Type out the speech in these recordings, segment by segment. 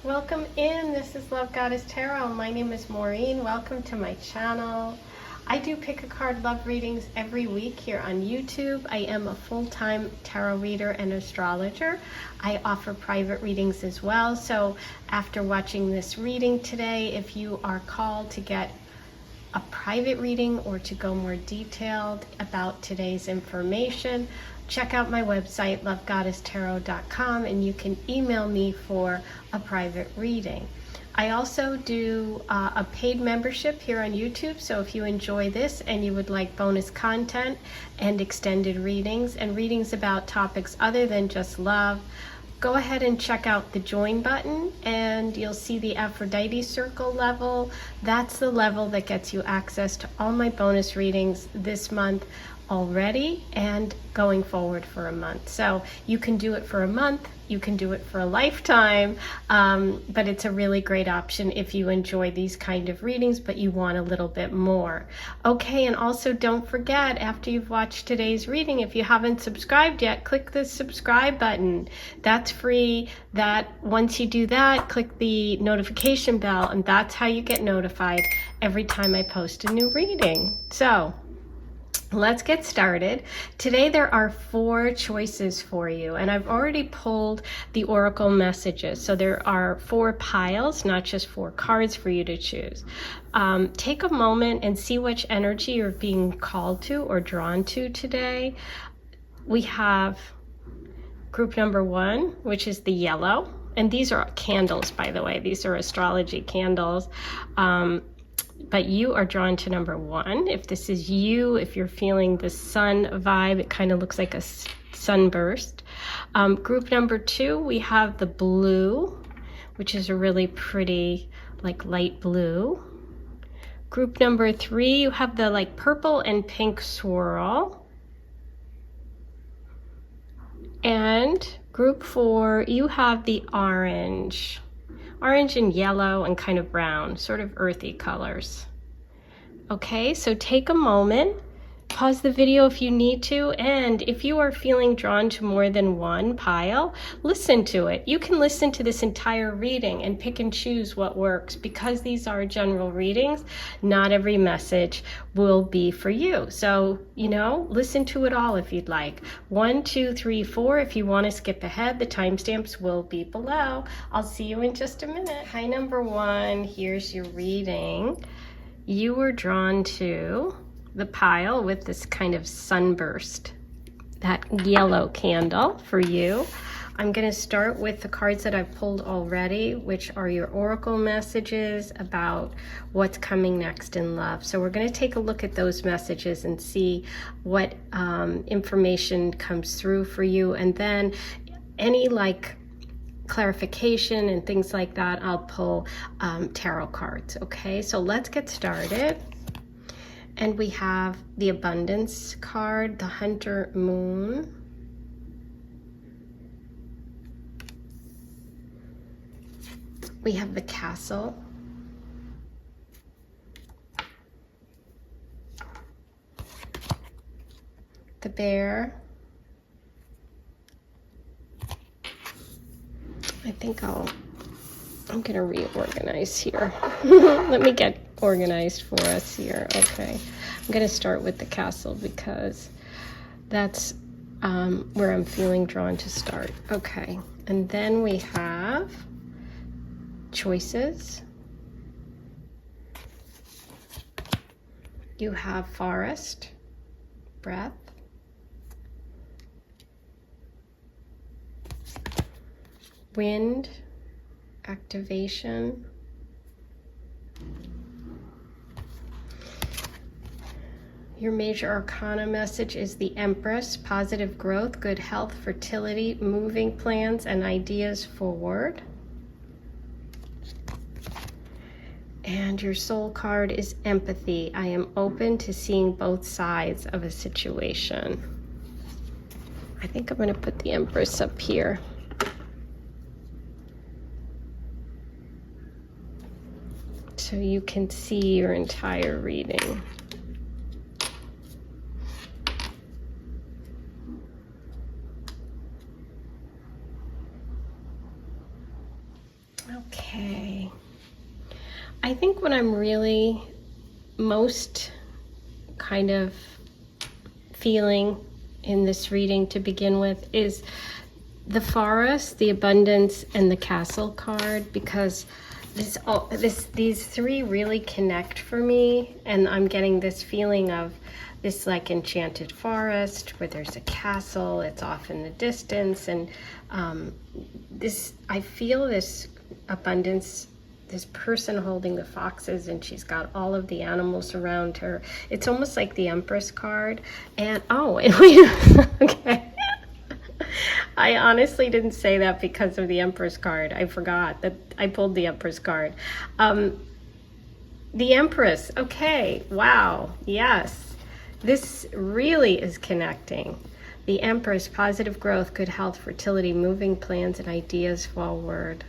Welcome in. This is Love Goddess Tarot. My name is Maureen. Welcome to my channel. I do pick a card love readings every week here on YouTube. I am a full-time tarot reader and astrologer. I offer private readings as well. So after watching this reading today, if you are called to get a private reading or to go more detailed about today's information, check out my website, lovegoddesstarot.com, and you can email me for a private reading. I also do a paid membership here on YouTube, so if you enjoy this and you would like bonus content and extended readings and readings about topics other than just love, go ahead and check out the join button and you'll see the Aphrodite circle level. That's the level that gets you access to all my bonus readings this month already and going forward for a month. So you can do it for a month, you can do it for a lifetime, but it's a really great option if you enjoy these kind of readings but you want a little bit more. Okay, and also don't forget, after you've watched today's reading, if you haven't subscribed yet, click the subscribe button. That's free. Once you do that, click the notification bell, and that's how you get notified every time I post a new reading. So let's get started. Today there are 4 choices for you, and I've already pulled the oracle messages. So there are 4 piles, not just 4 cards for you to choose. Take a moment and see which energy you're being called to or drawn to today. We have group number 1, which is the yellow. And these are candles, by the way. These are astrology candles. But you are drawn to number 1. If this is you, if you're feeling the sun vibe, it kind of looks like a sunburst. Group number 2, we have the blue, which is a really pretty, like light blue. Group number 3, you have the like purple and pink swirl. And group 4, you have the orange and yellow and kind of brown, sort of earthy colors. Okay, so take a moment, pause the video if you need to, and if you are feeling drawn to more than one pile, listen to it. You can listen to this entire reading and pick and choose what works. Because these are general readings, not every message will be for you. So, listen to it all if you'd like. 1, 2, 3, 4. If you want to skip ahead, the timestamps will be below. I'll see you in just a minute. Hi, number 1. Here's your reading. You were drawn to the pile with this kind of sunburst, that yellow candle for you. I'm going to start with the cards that I've pulled already, which are your oracle messages about what's coming next in love. So we're going to take a look at those messages and see what information comes through for you, and then any clarification and things like that, I'll pull tarot cards. Okay, so let's get started. And we have the abundance card, the hunter moon. We have the castle. The bear. I think I'm gonna reorganize here. Let me get organized for us here. Okay, I'm gonna start with the castle because that's where I'm feeling drawn to start. Okay, and then we have choices. You have forest, breath, wind, activation, your major arcana message is the Empress, positive growth, good health, fertility, moving plans and ideas forward. And your soul card is empathy. I am open to seeing both sides of a situation. I think I'm going to put the Empress up here. So you can see your entire reading. Okay. think what I'm really most kind of feeling in this reading to begin with is the forest, the abundance, and the castle card, because these three really connect for me, and I'm getting this feeling of this like enchanted forest where there's a castle, it's off in the distance, and I feel this abundance, this person holding the foxes, and she's got all of the animals around her. It's almost like the Empress card. And okay. I honestly didn't say that because of the Empress card. I forgot that I pulled the Empress card. The Empress, okay, wow, yes. This really is connecting. The Empress, positive growth, good health, fertility, moving plans and ideas forward.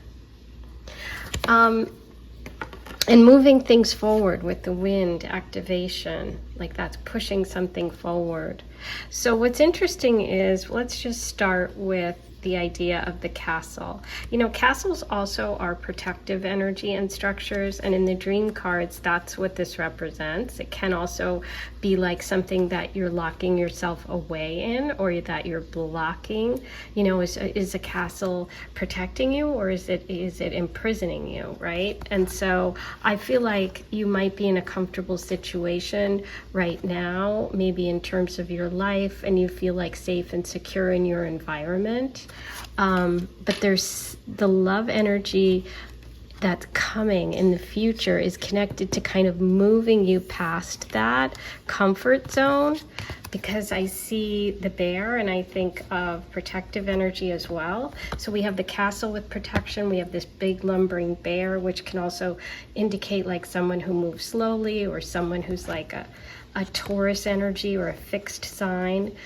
And moving things forward with the wind, activation, like that's pushing something forward. So what's interesting is, let's just start with the idea of the castle. You know, castles also are protective energy and structures, and in the dream cards, that's what this represents. It can also be like something that you're locking yourself away in, or that you're blocking. You know, is a castle protecting you, or is it imprisoning you, right? And so I feel like you might be in a comfortable situation right now, maybe in terms of your life, and you feel like safe and secure in your environment. But there's the love energy that's coming in the future is connected to kind of moving you past that comfort zone, because I see the bear and I think of protective energy as well. So we have the castle with protection, we have this big lumbering bear, which can also indicate like someone who moves slowly, or someone who's like a Taurus energy or a fixed sign.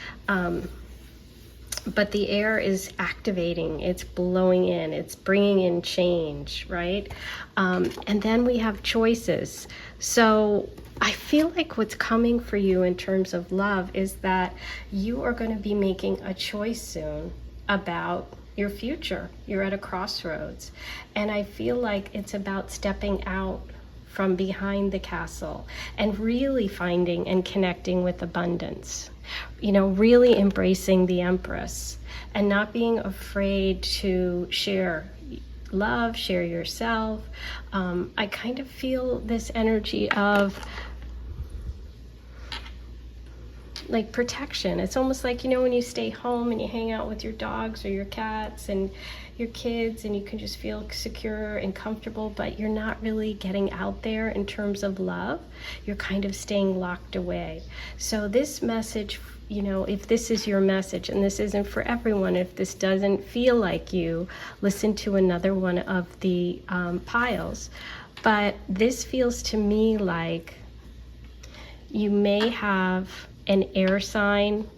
But the air is activating, it's blowing in, it's bringing in change, right? And then we have choices. So I feel like what's coming for you in terms of love is that you are going to be making a choice soon about your future. You're at a crossroads. And I feel like it's about stepping out from behind the castle and really finding and connecting with abundance. You know, really embracing the Empress and not being afraid to share love, share yourself. I kind of feel this energy of like protection. It's almost like, you know, when you stay home and you hang out with your dogs or your cats and your kids, and you can just feel secure and comfortable, but you're not really getting out there in terms of love. You're kind of staying locked away. So this message, you know, if this is your message, and this isn't for everyone, if this doesn't feel like you, listen to another one of the piles. But this feels to me like you may have an air sign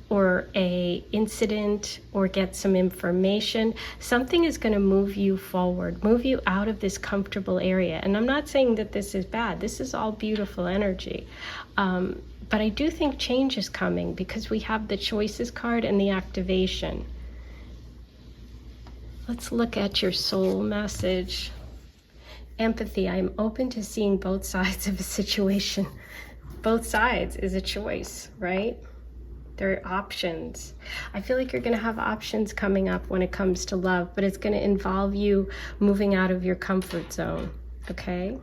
or a incident, or get some information. Something is going to move you forward, move you out of this comfortable area. And I'm not saying that this is bad. This is all beautiful energy. But I do think change is coming, because we have the choices card and the activation. Let's look at your soul message. Empathy. I'm open to seeing both sides of a situation. Both sides is a choice, right? There are options. I feel like you're going to have options coming up when it comes to love, but it's going to involve you moving out of your comfort zone, okay?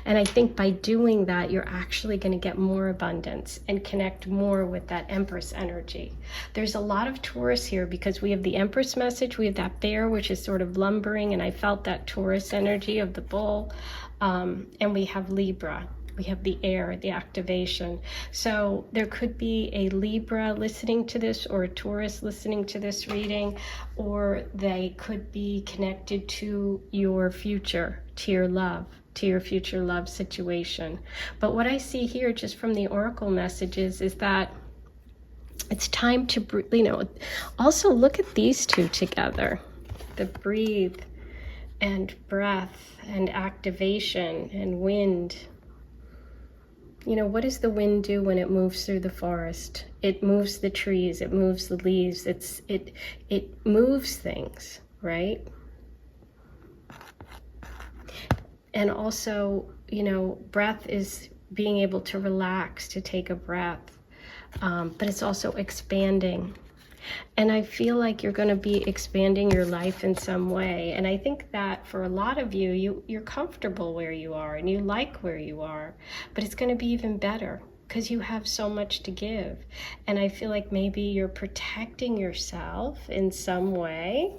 And I think by doing that, you're actually going to get more abundance and connect more with that Empress energy. There's a lot of Taurus here, because we have the Empress message, we have that bear, which is sort of lumbering, and I felt that Taurus energy of the bull, and we have Libra. We have the air, the activation. So there could be a Libra listening to this, or a Taurus listening to this reading, or they could be connected to your future, to your love, to your future love situation. But what I see here, just from the oracle messages, is that it's time to, you know, also look at these two together, the breathe and breath and activation and wind. You know, what does the wind do when it moves through the forest? It moves the trees, it moves the leaves, it moves things, right? And also, you know, breath is being able to relax, to take a breath, but it's also expanding. And I feel like you're going to be expanding your life in some way. And I think that for a lot of you, you're comfortable where you are and you like where you are, but it's going to be even better because you have so much to give. And I feel like maybe you're protecting yourself in some way,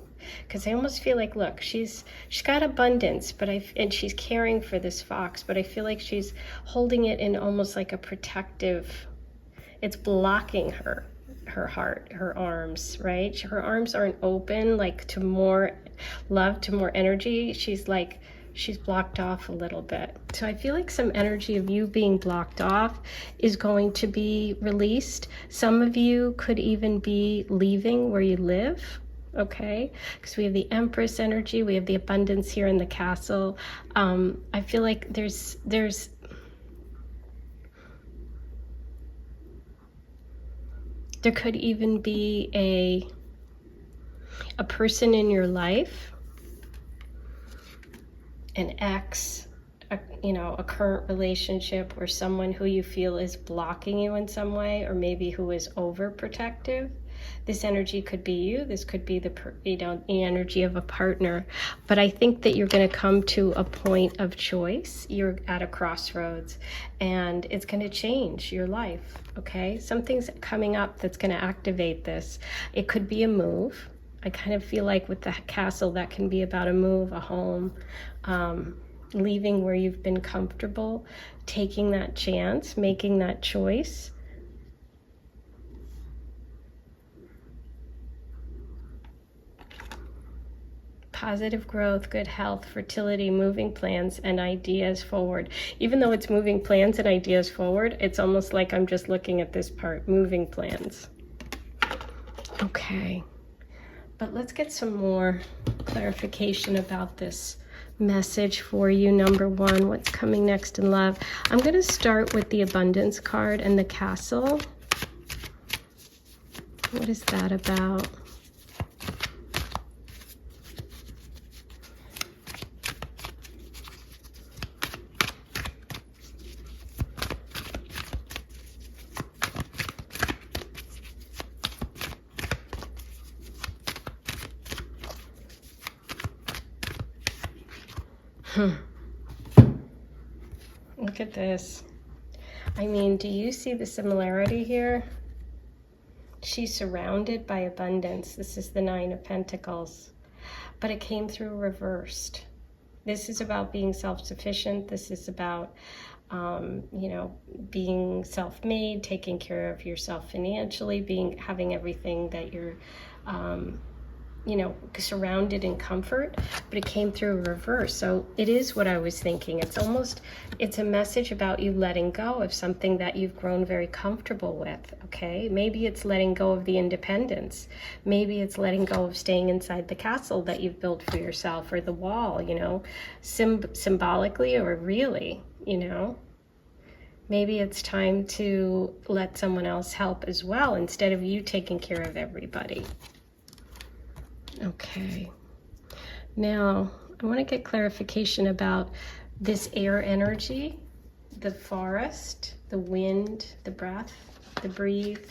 because I almost feel like, look, she's got abundance, but and she's caring for this fox, but I feel like she's holding it in almost like a protective, it's blocking her heart, her arms, right? Her arms aren't open like to more love, to more energy. She's blocked off a little bit. So I feel like some energy of you being blocked off is going to be released. Some of you could even be leaving where you live, okay? Because we have the Empress energy, we have the abundance here in the castle. I feel like there's there could even be a person in your life, an ex, you know, a current relationship, or someone who you feel is blocking you in some way, or maybe who is overprotective. This energy could be you. This could be the energy of a partner. But I think that you're going to come to a point of choice. You're at a crossroads, and it's going to change your life, okay? Something's coming up that's going to activate this. It could be a move. I kind of feel like with the castle, that can be about a move, a home, leaving where you've been comfortable, taking that chance, making that choice. Positive growth, good health, fertility, moving plans and ideas forward. Even though it's moving plans and ideas forward, it's almost like I'm just looking at this part, moving plans. Okay, but let's get some more clarification about this message for you. Number one, what's coming next in love? I'm going to start with the abundance card and the castle. What is that about? Look at this. I mean, do you see the similarity here? She's surrounded by abundance. This is the Nine of Pentacles, but it came through reversed. This is about being self-sufficient. This is about, you know, being self-made, taking care of yourself financially, having everything that you're, you know, surrounded in comfort, but it came through reverse. So it is what I was thinking. It's a message about you letting go of something that you've grown very comfortable with, okay? Maybe it's letting go of the independence. Maybe it's letting go of staying inside the castle that you've built for yourself, or the wall, you know, symbolically or really, you know? Maybe it's time to let someone else help as well, instead of you taking care of everybody. Okay, now I want to get clarification about this air energy, the forest, the wind, the breath, the breathe.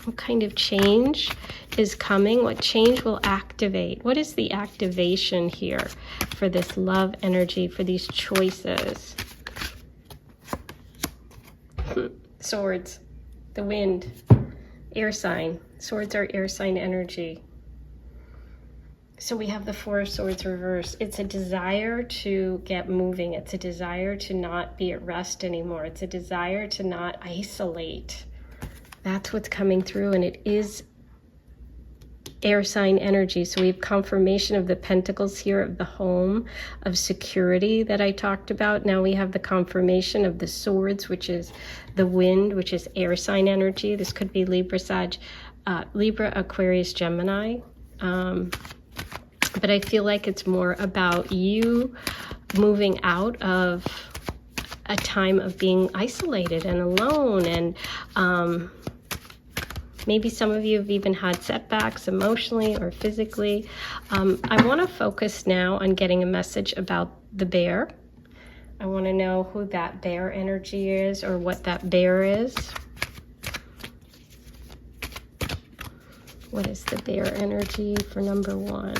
What kind of change is coming? What change will activate? What is the activation here for this love energy, for these choices? Swords, the wind, air sign. Swords are air sign energy. So we have the Four of Swords reversed. It's a desire to get moving. It's a desire to not be at rest anymore. It's a desire to not isolate. That's what's coming through, and it is air sign energy. So we have confirmation of the Pentacles here, of the home, of security that I talked about. Now we have the confirmation of the Swords, which is the wind, which is air sign energy. This could be Libra, Aquarius, Gemini. But I feel like it's more about you moving out of a time of being isolated and alone, and Maybe some of you have even had setbacks emotionally or physically. I want to focus now on getting a message about the bear. I want to know who that bear energy is, or what that bear is. What is the bear energy for number 1?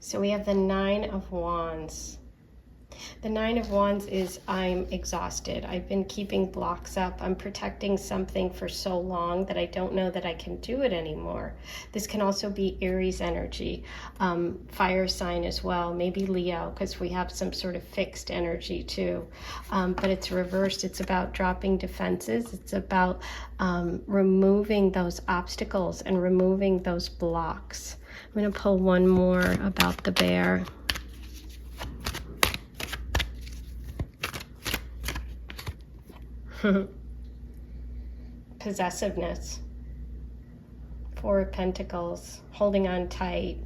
So we have the 9 of Wands. The 9 of Wands is I'm exhausted. I've been keeping blocks up. I'm protecting something for so long that I don't know that I can do it anymore. This can also be Aries energy, fire sign as well, maybe Leo, because we have some sort of fixed energy too. But it's reversed. It's about dropping defenses. It's about removing those obstacles and removing those blocks. I'm going to pull one more about the bear. Possessiveness. 4 of Pentacles, holding on tight,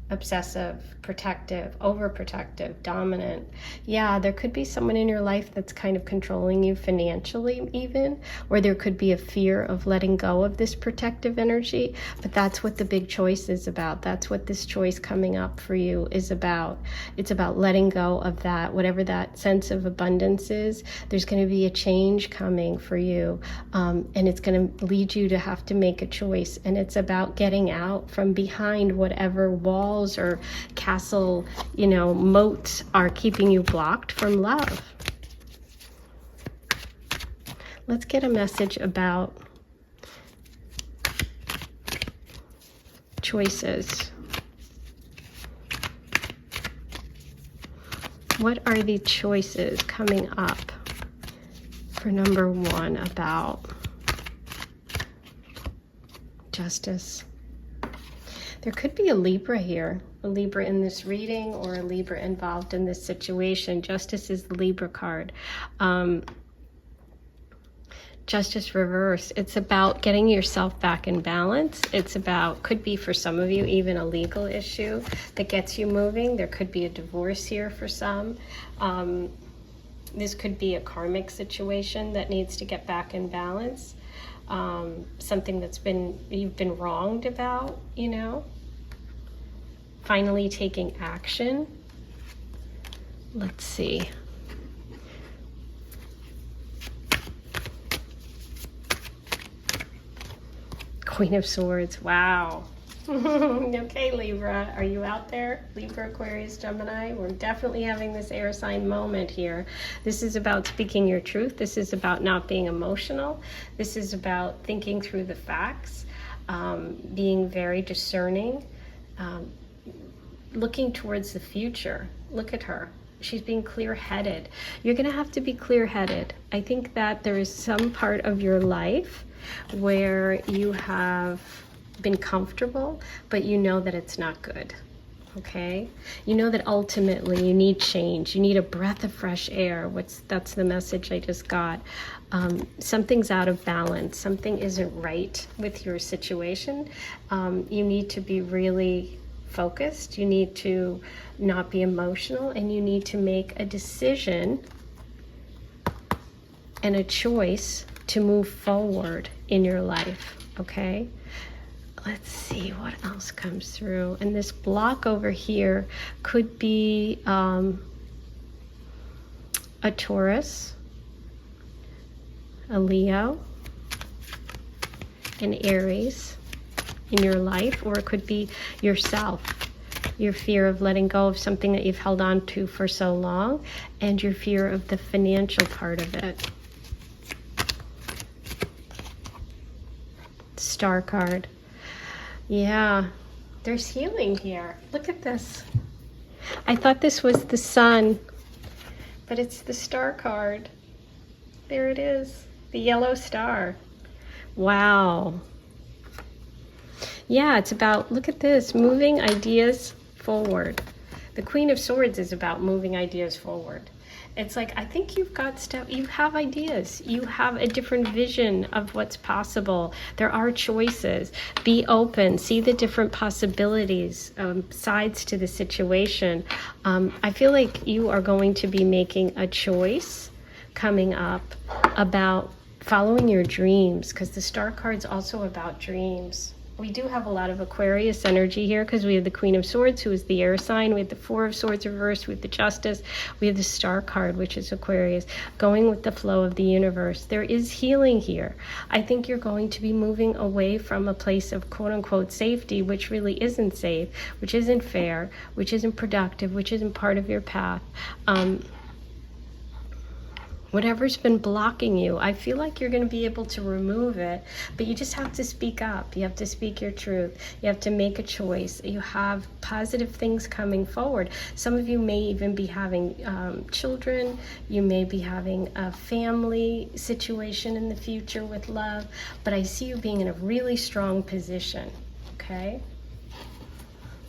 obsessive, protective, overprotective, dominant. Yeah, there could be someone in your life that's kind of controlling you financially even, or there could be a fear of letting go of this protective energy, but that's what the big choice is about. That's what this choice coming up for you is about. It's about letting go of that, whatever that sense of abundance is. There's going to be a change coming for you, and it's going to lead you to have to make a choice, and it's about getting out from behind whatever walls or castle, moats are keeping you blocked from love. Let's get a message about choices. What are the choices coming up for number 1 about justice? There could be a Libra here, a Libra in this reading, or a Libra involved in this situation. Justice is the Libra card. Justice reverse. It's about getting yourself back in balance. It's about, could be for some of you, even a legal issue that gets you moving. There could be a divorce here for some. This could be a karmic situation that needs to get back in balance. Something that's you've been wronged about, finally taking action. Let's see. Queen of Swords. Wow. Okay, Libra, are you out there? Libra, Aquarius, Gemini. We're definitely having this air sign moment here. This is about speaking your truth. This is about not being emotional. This is about thinking through the facts, being very discerning, looking towards the future. Look at her. She's being clear-headed. You're going to have to be clear-headed. I think that there is some part of your life where you have been comfortable, but you know that it's not good. Okay? You know that ultimately you need change. You need a breath of fresh air. That's the message I just got. Something's out of balance. Something isn't right with your situation. You need to be really focused. You need to not be emotional, and you need to make a decision and a choice to move forward in your life. Okay? Let's see what else comes through. And this block over here could be a Taurus, a Leo, an Aries in your life, or it could be yourself. Your fear of letting go of something that you've held on to for so long, and your fear of the financial part of it. Star card. Yeah, there's healing here. Look at this. I thought this was the sun, but it's the star card. There it is, the yellow star. Wow. Yeah, it's about, look at this, moving ideas forward, The Queen of Swords is about moving ideas forward. It's like, I think you've got stuff, you have ideas, you have a different vision of what's possible. There are choices. Be open, see the different possibilities, sides to the situation. I feel like you are going to be making a choice coming up about following your dreams, because the Star card's also about dreams. We do have a lot of Aquarius energy here because we have the Queen of Swords, who is the air sign. We have the Four of Swords reversed. We have the Justice. We have the Star card, which is Aquarius, going with the flow of the universe. There is healing here. I think you're going to be moving away from a place of quote-unquote safety, which really isn't safe, which isn't fair, which isn't productive, which isn't part of your path. Whatever's been blocking you, I feel like you're going to be able to remove it, but you just have to speak up. You have to speak your truth. You have to make a choice. You have positive things coming forward. Some of you may even be having children. You may be having a family situation in the future with love, but I see you being in a really strong position, okay?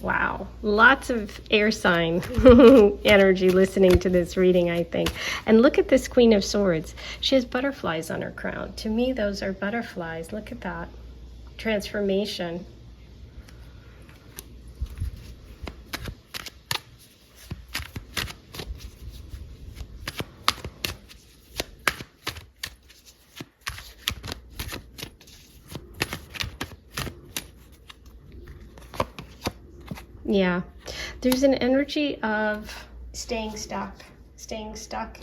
Wow, lots of air sign energy listening to this reading, I think. And look at this Queen of Swords. She has butterflies on her crown. To me, those are butterflies. Look at that. Transformation. Yeah, there's an energy of staying stuck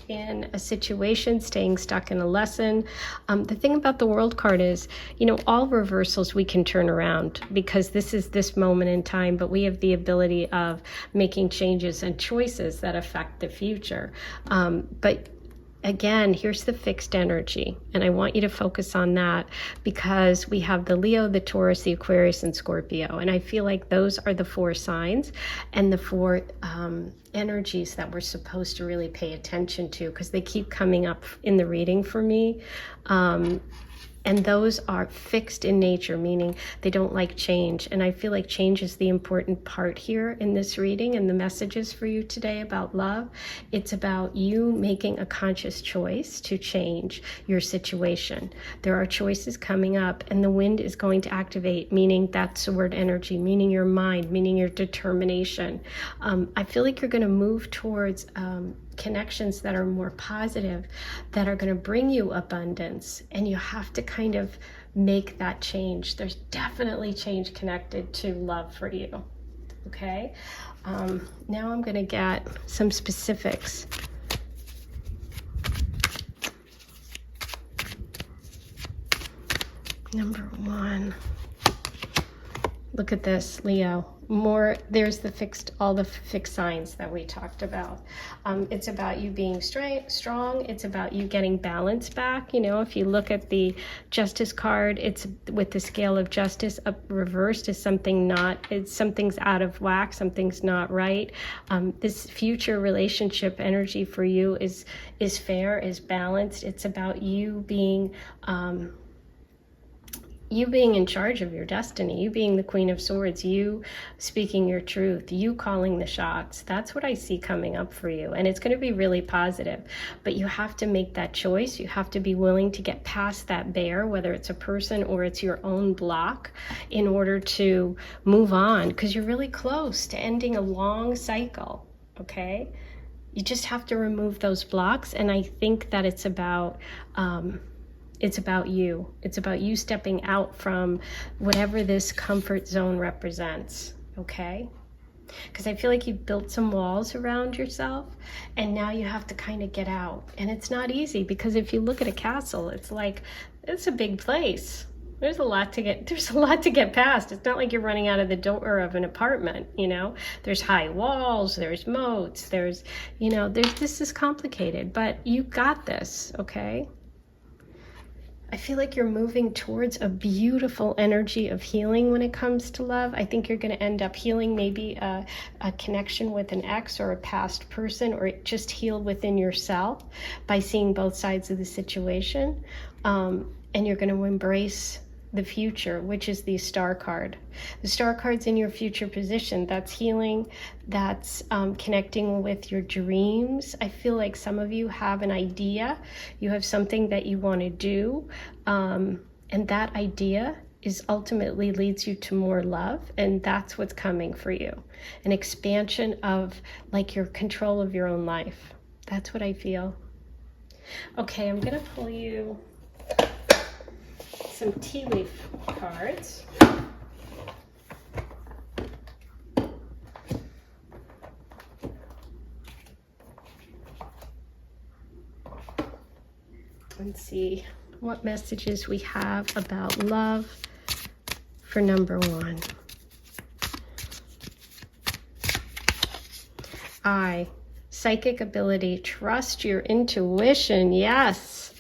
in a situation, staying stuck in a lesson. The thing about the World card is, you know, all reversals we can turn around because this is this moment in time, but we have the ability of making changes and choices that affect the future. But again, here's the fixed energy, and I want you to focus on that because we have the Leo, the Taurus, the Aquarius, and Scorpio, and I feel like those are the four signs and the four energies that we're supposed to really pay attention to because they keep coming up in the reading for me. And those are fixed in nature, meaning they don't like change. And I feel like change is the important part here in this reading and the messages for you today about love. It's about you making a conscious choice to change your situation. There are choices coming up and the wind is going to activate, meaning that sword energy, meaning your mind, meaning your determination. I feel like you're going to move towards connections that are more positive, that are going to bring you abundance, and you have to kind of make that change. There's definitely change connected to love for you, okay? Now I'm going to get some specifics. Number one, look at this, Leo. There's all the fixed signs that we talked about. It's about you being strong. It's about you getting balance back. You know, if you look at the Justice card, it's with the scale of justice up reversed is something's out of whack, something's not right. This future relationship energy for you is fair, is balanced. It's about you being in charge of your destiny, you being the Queen of Swords, you speaking your truth, you calling the shots. That's what I see coming up for you. And it's going to be really positive. But you have to make that choice. You have to be willing to get past that bear, whether it's a person or it's your own block, in order to move on. Because you're really close to ending a long cycle, okay? You just have to remove those blocks. And I think that it's about you. It's about you stepping out from whatever this comfort zone represents, okay? Because I feel like you've built some walls around yourself and now you have to kind of get out. And it's not easy because if you look at a castle, it's like, it's a big place. There's a lot to get past. It's not like you're running out of the door of an apartment, you know? There's high walls, there's moats, this is complicated, but you got this, okay? I feel like you're moving towards a beautiful energy of healing when it comes to love. I think you're going to end up healing maybe a connection with an ex or a past person, or just heal within yourself by seeing both sides of the situation. And you're going to embrace the future, which is the star card. The star card's in your future position. That's healing. That's connecting with your dreams. I feel like some of you have an idea. You have something that you want to do. And that idea is ultimately leads you to more love. And that's what's coming for you. An expansion of like your control of your own life. That's what I feel. Okay, I'm going to pull you some tea leaf cards. And see what messages we have about love for number one. Psychic ability, trust your intuition. Yes,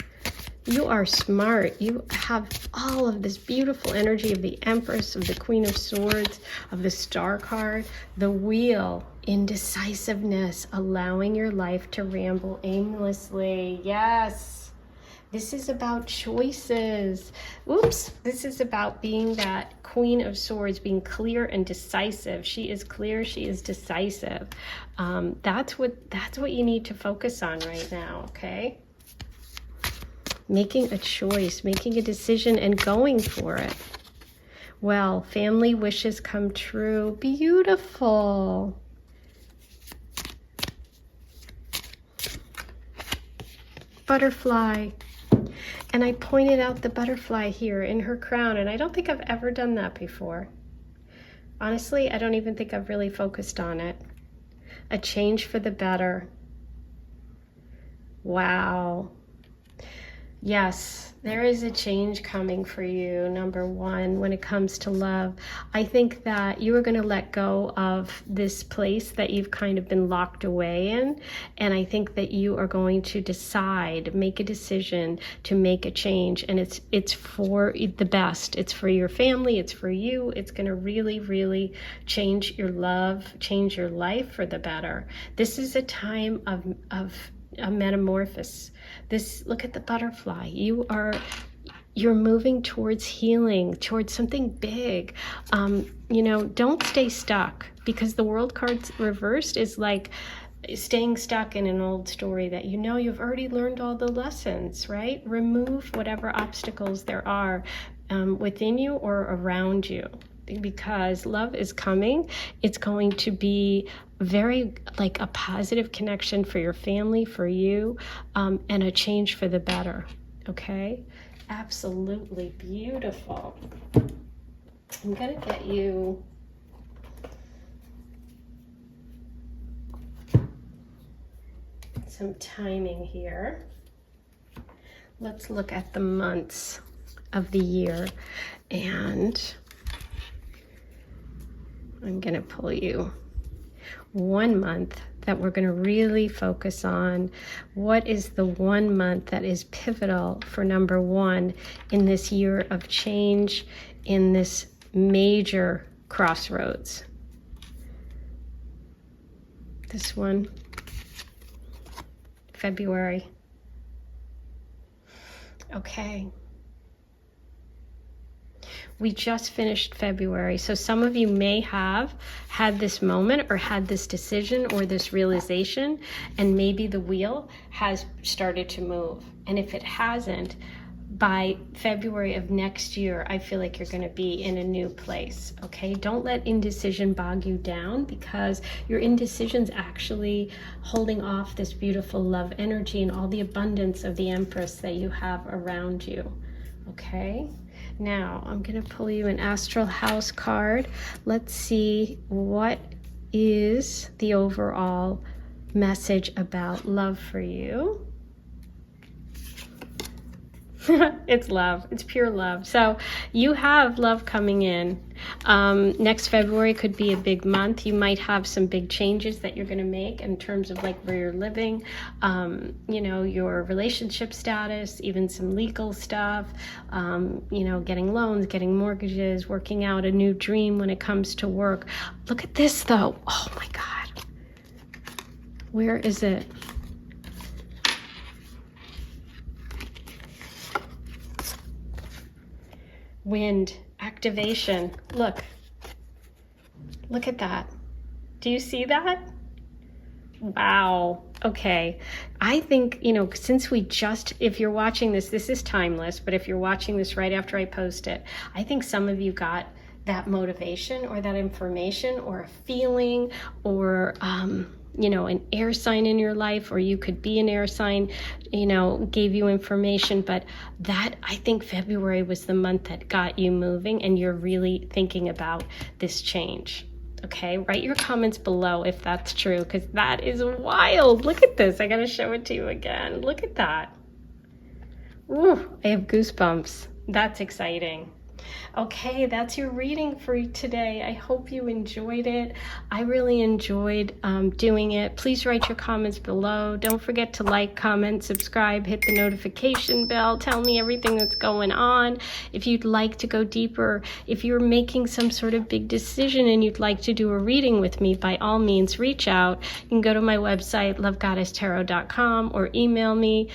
you are smart. You have all of this beautiful energy of the Empress, of the Queen of Swords, of the Star card, the Wheel, indecisiveness, allowing your life to ramble aimlessly. Yes. This is about choices. Oops. This is about being that Queen of Swords, being clear and decisive. She is clear. She is decisive. That's what you need to focus on right now, okay? Making a choice, making a decision, and going for it. Well, family wishes come true. Beautiful. Butterfly. And I pointed out the butterfly here in her crown, and I don't think I've ever done that before. Honestly, I don't even think I've really focused on it. A change for the better. Wow. Yes, there is a change coming for you, number one, when it comes to love. I think that you are going to let go of this place that you've kind of been locked away in. And I think that you are going to decide, make a decision to make a change. And it's for the best. It's for your family. It's for you. It's going to really, really change your love, change your life for the better. This is a time of a metamorphosis. Look at the butterfly. You're moving towards healing, towards something big. Don't stay stuck, because the World card reversed is like staying stuck in an old story that you've already learned all the lessons, right? Remove whatever obstacles there are within you or around you, because love is coming. It's going to be very like a positive connection for your family, for you, and a change for the better. Okay? Absolutely beautiful. I'm going to get you some timing here. Let's look at the months of the year, and I'm going to pull you 1 month that we're going to really focus on. What is the 1 month that is pivotal for number one in this year of change, in this major crossroads? This one, February. Okay. We just finished February, so some of you may have had this moment or had this decision or this realization, and maybe the wheel has started to move. And if it hasn't, by February of next year, I feel like you're going to be in a new place, okay? Don't let indecision bog you down, because your indecision's actually holding off this beautiful love energy and all the abundance of the Empress that you have around you, okay? Now, I'm going to pull you an Astral House card. Let's see what is the overall message about love for you. It's love. It's pure love. So you have love coming in. Next February could be a big month. You might have some big changes that you're going to make in terms of like where you're living, your relationship status, even some legal stuff, getting loans, getting mortgages, working out a new dream when it comes to work. Look at this though. Oh my God. Where is it? wind, activation. Look at that. Do you see that? Wow. Okay. I think, you know, since we just, if you're watching this, this is timeless, but if you're watching this right after I post it, I think some of you got that motivation or that information or a feeling or, you know, an air sign in your life, or you could be an air sign, you know, gave you information. But that, I think February was the month that got you moving and you're really thinking about this change. Okay, write your comments below if that's true, because that is wild. Look at this. I got to show it to you again. Look at that. Ooh, I have goosebumps. That's exciting. Okay, that's your reading for today. I hope you enjoyed it. I really enjoyed doing it. Please write your comments below. Don't forget to like, comment, subscribe, hit the notification bell. Tell me everything that's going on. If you'd like to go deeper, if you're making some sort of big decision and you'd like to do a reading with me, by all means, reach out. You can go to my website, lovegoddesstarot.com, or email me.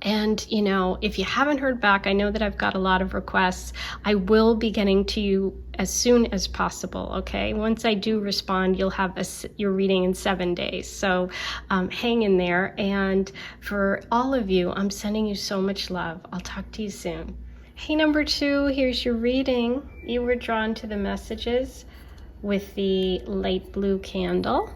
And, you know, if you haven't heard back, I know that I've got a lot of requests. I will be getting to you as soon as possible, okay? Once I do respond, you'll have your reading in 7 days. So hang in there. And for all of you, I'm sending you so much love. I'll talk to you soon. Hey, number 2, here's your reading. You were drawn to the messages with the light blue candle.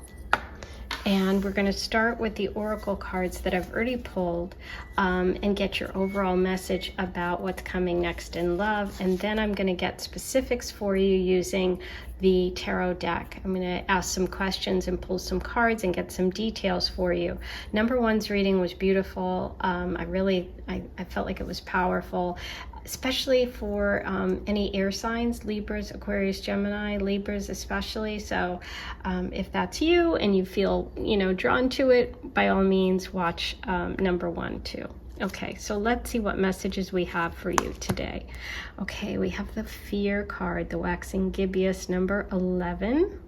And we're going to start with the oracle cards that I've already pulled and get your overall message about what's coming next in love. And then I'm going to get specifics for you using the tarot deck. I'm going to ask some questions and pull some cards and get some details for you. Number 1's reading was beautiful. I felt like it was powerful, especially for any air signs, Libras, Aquarius, Gemini, Libras especially. So if that's you and you feel, you know, drawn to it, by all means, watch number 1 too. Okay, so let's see what messages we have for you today. Okay, we have the Fear card, the Waxing Gibeus, number 11.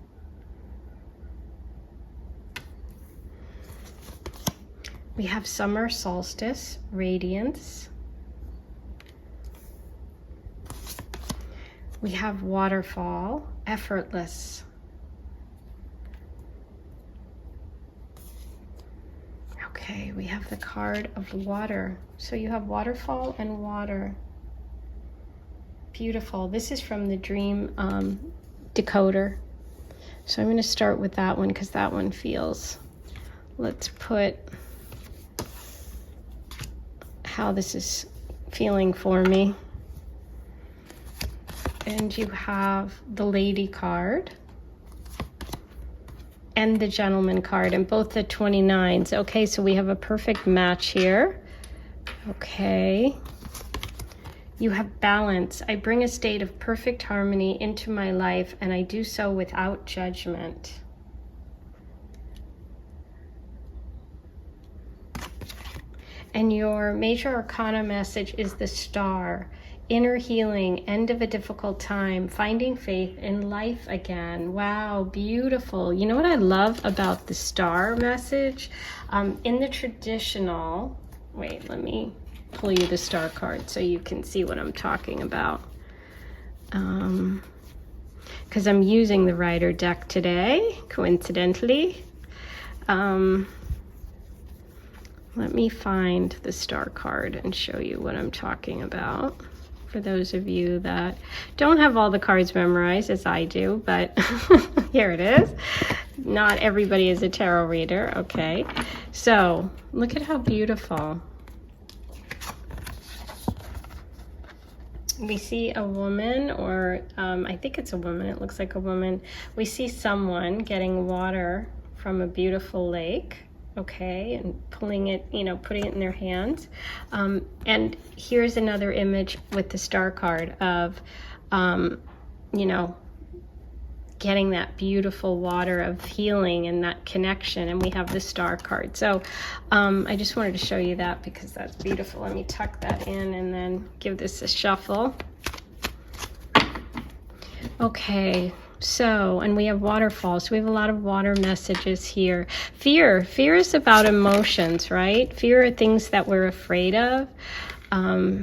We have Summer Solstice, Radiance. We have Waterfall, Effortless. Okay, we have the card of water. So you have waterfall and water. Beautiful. This is from the Dream Decoder. So I'm going to start with that one because that one feels. Let's put how this is feeling for me. And you have the Lady card and the Gentleman card, and both the 29s. Okay, so we have a perfect match here. Okay. You have balance. I bring a state of perfect harmony into my life, and I do so without judgment. And your major arcana message is the Star. Inner healing, end of a difficult time, finding faith in life again. Wow, beautiful. You know what I love about the Star message? In the traditional, wait, let me pull you the Star card so you can see what I'm talking about. Because I'm using the Rider deck today, coincidentally. Let me find the Star card and show you what I'm talking about. For those of you that don't have all the cards memorized as I do, but here it is. Not everybody is a tarot reader. Okay, so look at how beautiful. We see a woman, or I think it's a woman. It looks like a woman. We see someone getting water from a beautiful lake. Okay, and pulling it, you know, putting it in their hands. And here's another image with the Star card of, you know, getting that beautiful water of healing and that connection. And we have the Star card. So I just wanted to show you that because that's beautiful. Let me tuck that in and then give this a shuffle. Okay. So, and we have waterfall. So we have a lot of water messages here. Fear is about emotions, right? Fear are things that we're afraid of.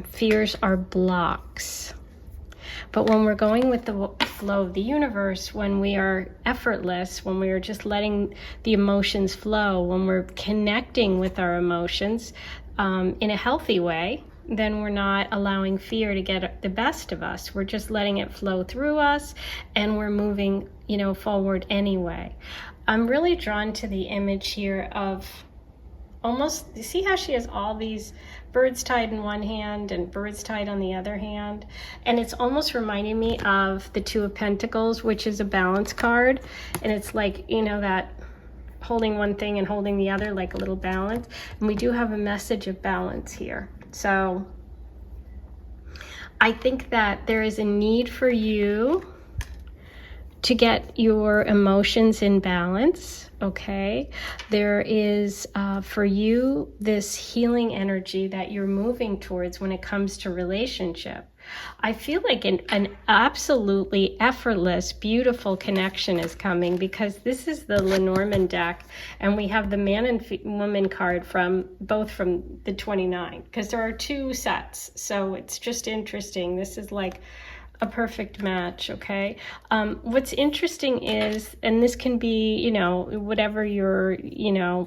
Fears are blocks. But when we're going with the flow of the universe, when we are effortless, when we are just letting the emotions flow, when we're connecting with our emotions in a healthy way, then we're not allowing fear to get the best of us. We're just letting it flow through us, and we're moving, forward anyway. I'm really drawn to the image here of almost, you see how she has all these birds tied in one hand and birds tied on the other hand? And it's almost reminding me of the Two of Pentacles, which is a balance card. And it's like, that holding one thing and holding the other, like a little balance. And we do have a message of balance here. So I think that there is a need for you to get your emotions in balance, okay? There is, for you, this healing energy that you're moving towards when it comes to relationship. I feel like an absolutely effortless, beautiful connection is coming, because this is the Lenormand deck, and we have the man and woman card from the 29, because there are two sets, so it's just interesting. This is like a perfect match, okay? What's interesting is, and this can be, whatever your,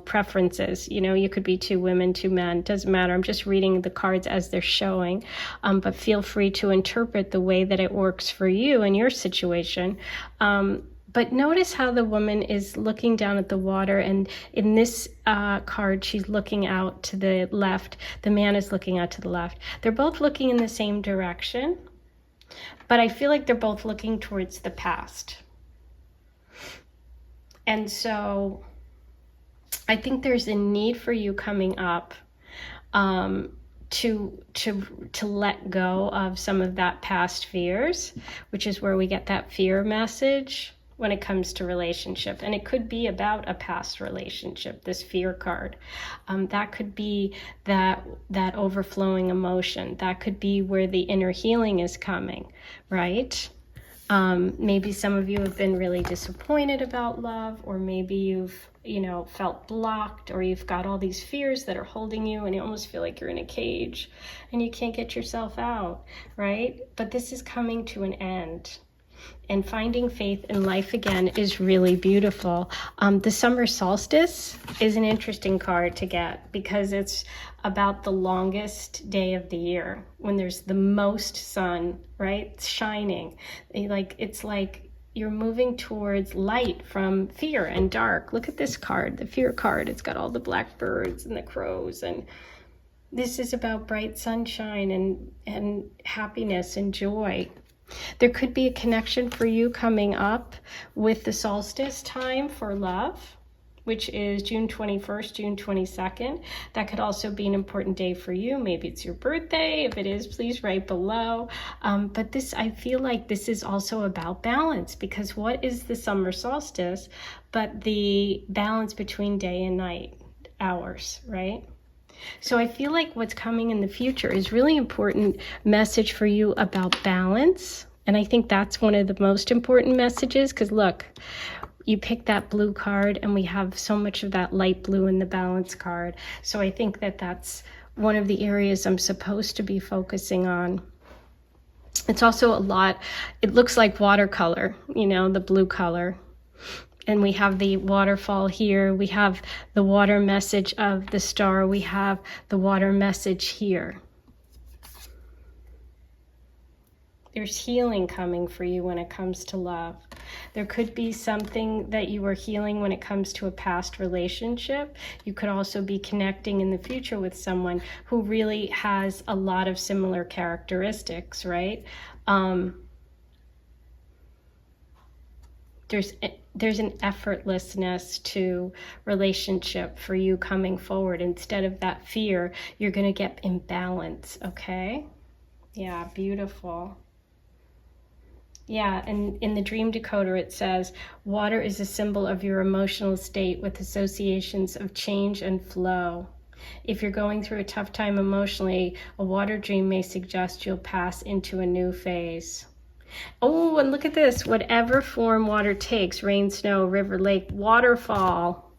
preference is, you could be two women, two men, doesn't matter. I'm just reading the cards as they're showing, but feel free to interpret the way that it works for you and your situation. But notice how the woman is looking down at the water, and in this card, she's looking out to the left. The man is looking out to the left. They're both looking in the same direction, but I feel like they're both looking towards the past. And so I think there's a need for you coming up to let go of some of that past fears, which is where we get that fear message when it comes to relationship. And it could be about a past relationship, this fear card. That could be that overflowing emotion. That could be where the inner healing is coming, right? Maybe some of you have been really disappointed about love, or maybe you've, felt blocked, or you've got all these fears that are holding you, and you almost feel like you're in a cage and you can't get yourself out, right? But this is coming to an end. And finding faith in life again is really beautiful. The summer solstice is an interesting card to get, because it's about the longest day of the year, when there's the most sun, right? It's shining. It's like you're moving towards light from fear and dark. Look at this card, the fear card. It's got all the black birds and the crows, and this is about bright sunshine and happiness and joy. There could be a connection for you coming up with the solstice time for love, which is June 21st, June 22nd. That could also be an important day for you. Maybe it's your birthday. If it is, please write below. But I feel like this is also about balance, because what is the summer solstice but the balance between day and night hours, right? So I feel like what's coming in the future is really important message for you about balance. And I think that's one of the most important messages, because look, you pick that blue card and we have so much of that light blue in the balance card. So I think that that's one of the areas I'm supposed to be focusing on. It's also a lot, it looks like watercolor, the blue color. And we have the waterfall here. We have the water message of the star. We have the water message here. There's healing coming for you when it comes to love. There could be something that you are healing when it comes to a past relationship. You could also be connecting in the future with someone who really has a lot of similar characteristics, right? There's an effortlessness to relationship for you coming forward. Instead of that fear, you're going to get in balance, okay? Yeah, beautiful. Yeah, and in the dream decoder it says, water is a symbol of your emotional state with associations of change and flow. If you're going through a tough time emotionally, a water dream may suggest you'll pass into a new phase. Oh, and look at this. Whatever form water takes, rain, snow, river, lake, waterfall.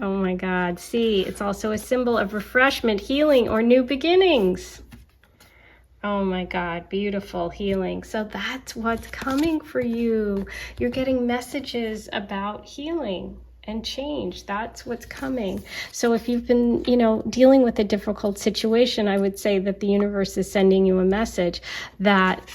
Oh my God. See, it's also a symbol of refreshment, healing, or new beginnings. Oh my God, beautiful healing. So that's what's coming for you. You're getting messages about healing and change. That's what's coming. So if you've been, dealing with a difficult situation, I would say that the universe is sending you a message that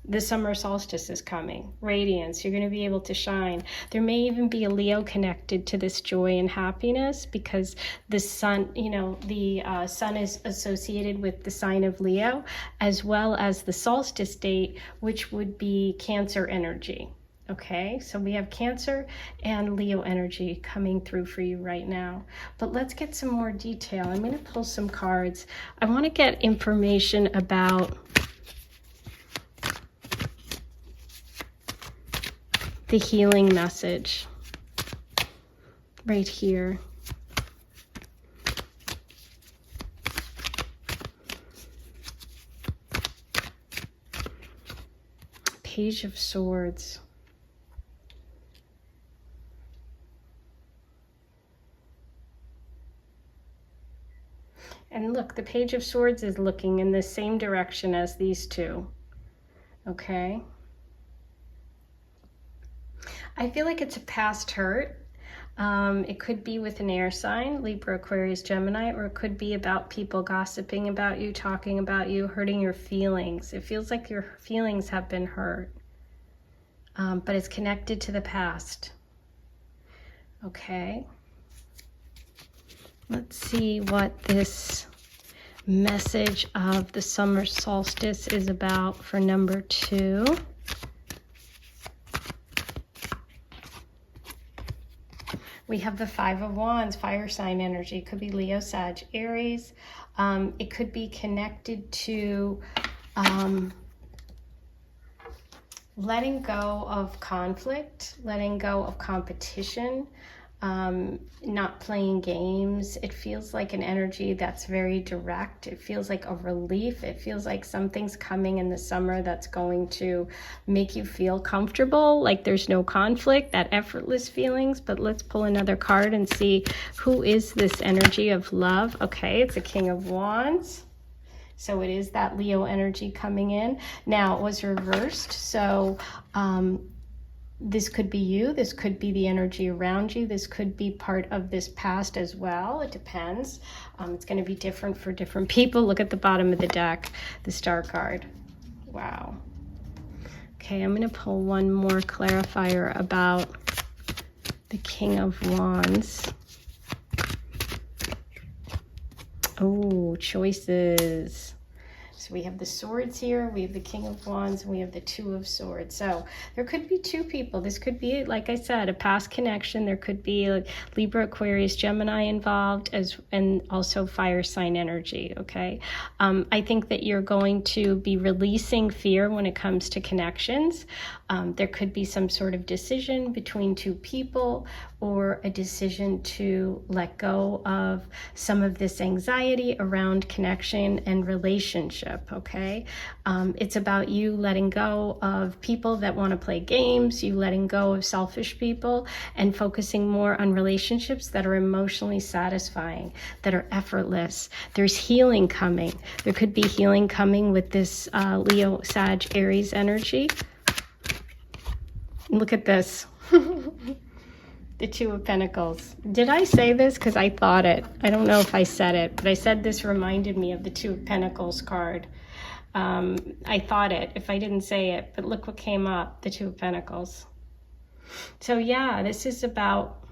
the summer solstice is coming. Radiance. You're going to be able to shine. There may even be a Leo connected to this joy and happiness because the sun, the sun is associated with the sign of Leo, as well as the solstice date, which would be Cancer energy. Okay, so we have Cancer and Leo energy coming through for you right now. But let's get some more detail. I'm going to pull some cards. I want to get information about the healing message right here. Page of Swords. And look, the Page of Swords is looking in the same direction as these two. Okay? I feel like it's a past hurt. It could be with an air sign, Libra, Aquarius, Gemini, or it could be about people gossiping about you, talking about you, hurting your feelings. It feels like your feelings have been hurt, but it's connected to the past. Okay. Let's see what this message of the summer solstice is about for number 2. We have the Five of Wands, fire sign energy. It could be Leo, Sag, Aries. It could be connected to letting go of conflict, letting go of competition, not playing games. It feels like an energy that's very direct. It feels like a relief. It feels like something's coming in the summer that's going to make you feel comfortable, like there's no conflict, that effortless feelings. But let's pull another card and see who is this energy of love. Okay, it's a King of Wands. So it is that Leo energy coming in. Now it was reversed. So this could be you. This could be the energy around you. This could be part of this past as well. It depends. It's going to be different for different people. Look at the bottom of the deck, the Star card. Wow. Okay, I'm going to pull one more clarifier about the King of Wands. Oh, choices. So we have the swords here, we have the King of Wands, and we have the Two of Swords. So there could be two people. This could be, like I said, a past connection. There could be like Libra, Aquarius, Gemini involved, and also fire sign energy, okay? I think that you're going to be releasing fear when it comes to connections. There could be some sort of decision between two people, or a decision to let go of some of this anxiety around connection and relationship, okay? It's about you letting go of people that want to play games, you letting go of selfish people, and focusing more on relationships that are emotionally satisfying, that are effortless. There's healing coming. There could be healing coming with this Leo, Sag, Aries energy. Look at this. The Two of Pentacles. Did I say this? Because I thought it. I don't know if I said it, but I said this reminded me of the Two of Pentacles card. I thought it, if I didn't say it, but look what came up, the Two of Pentacles. So yeah, this is about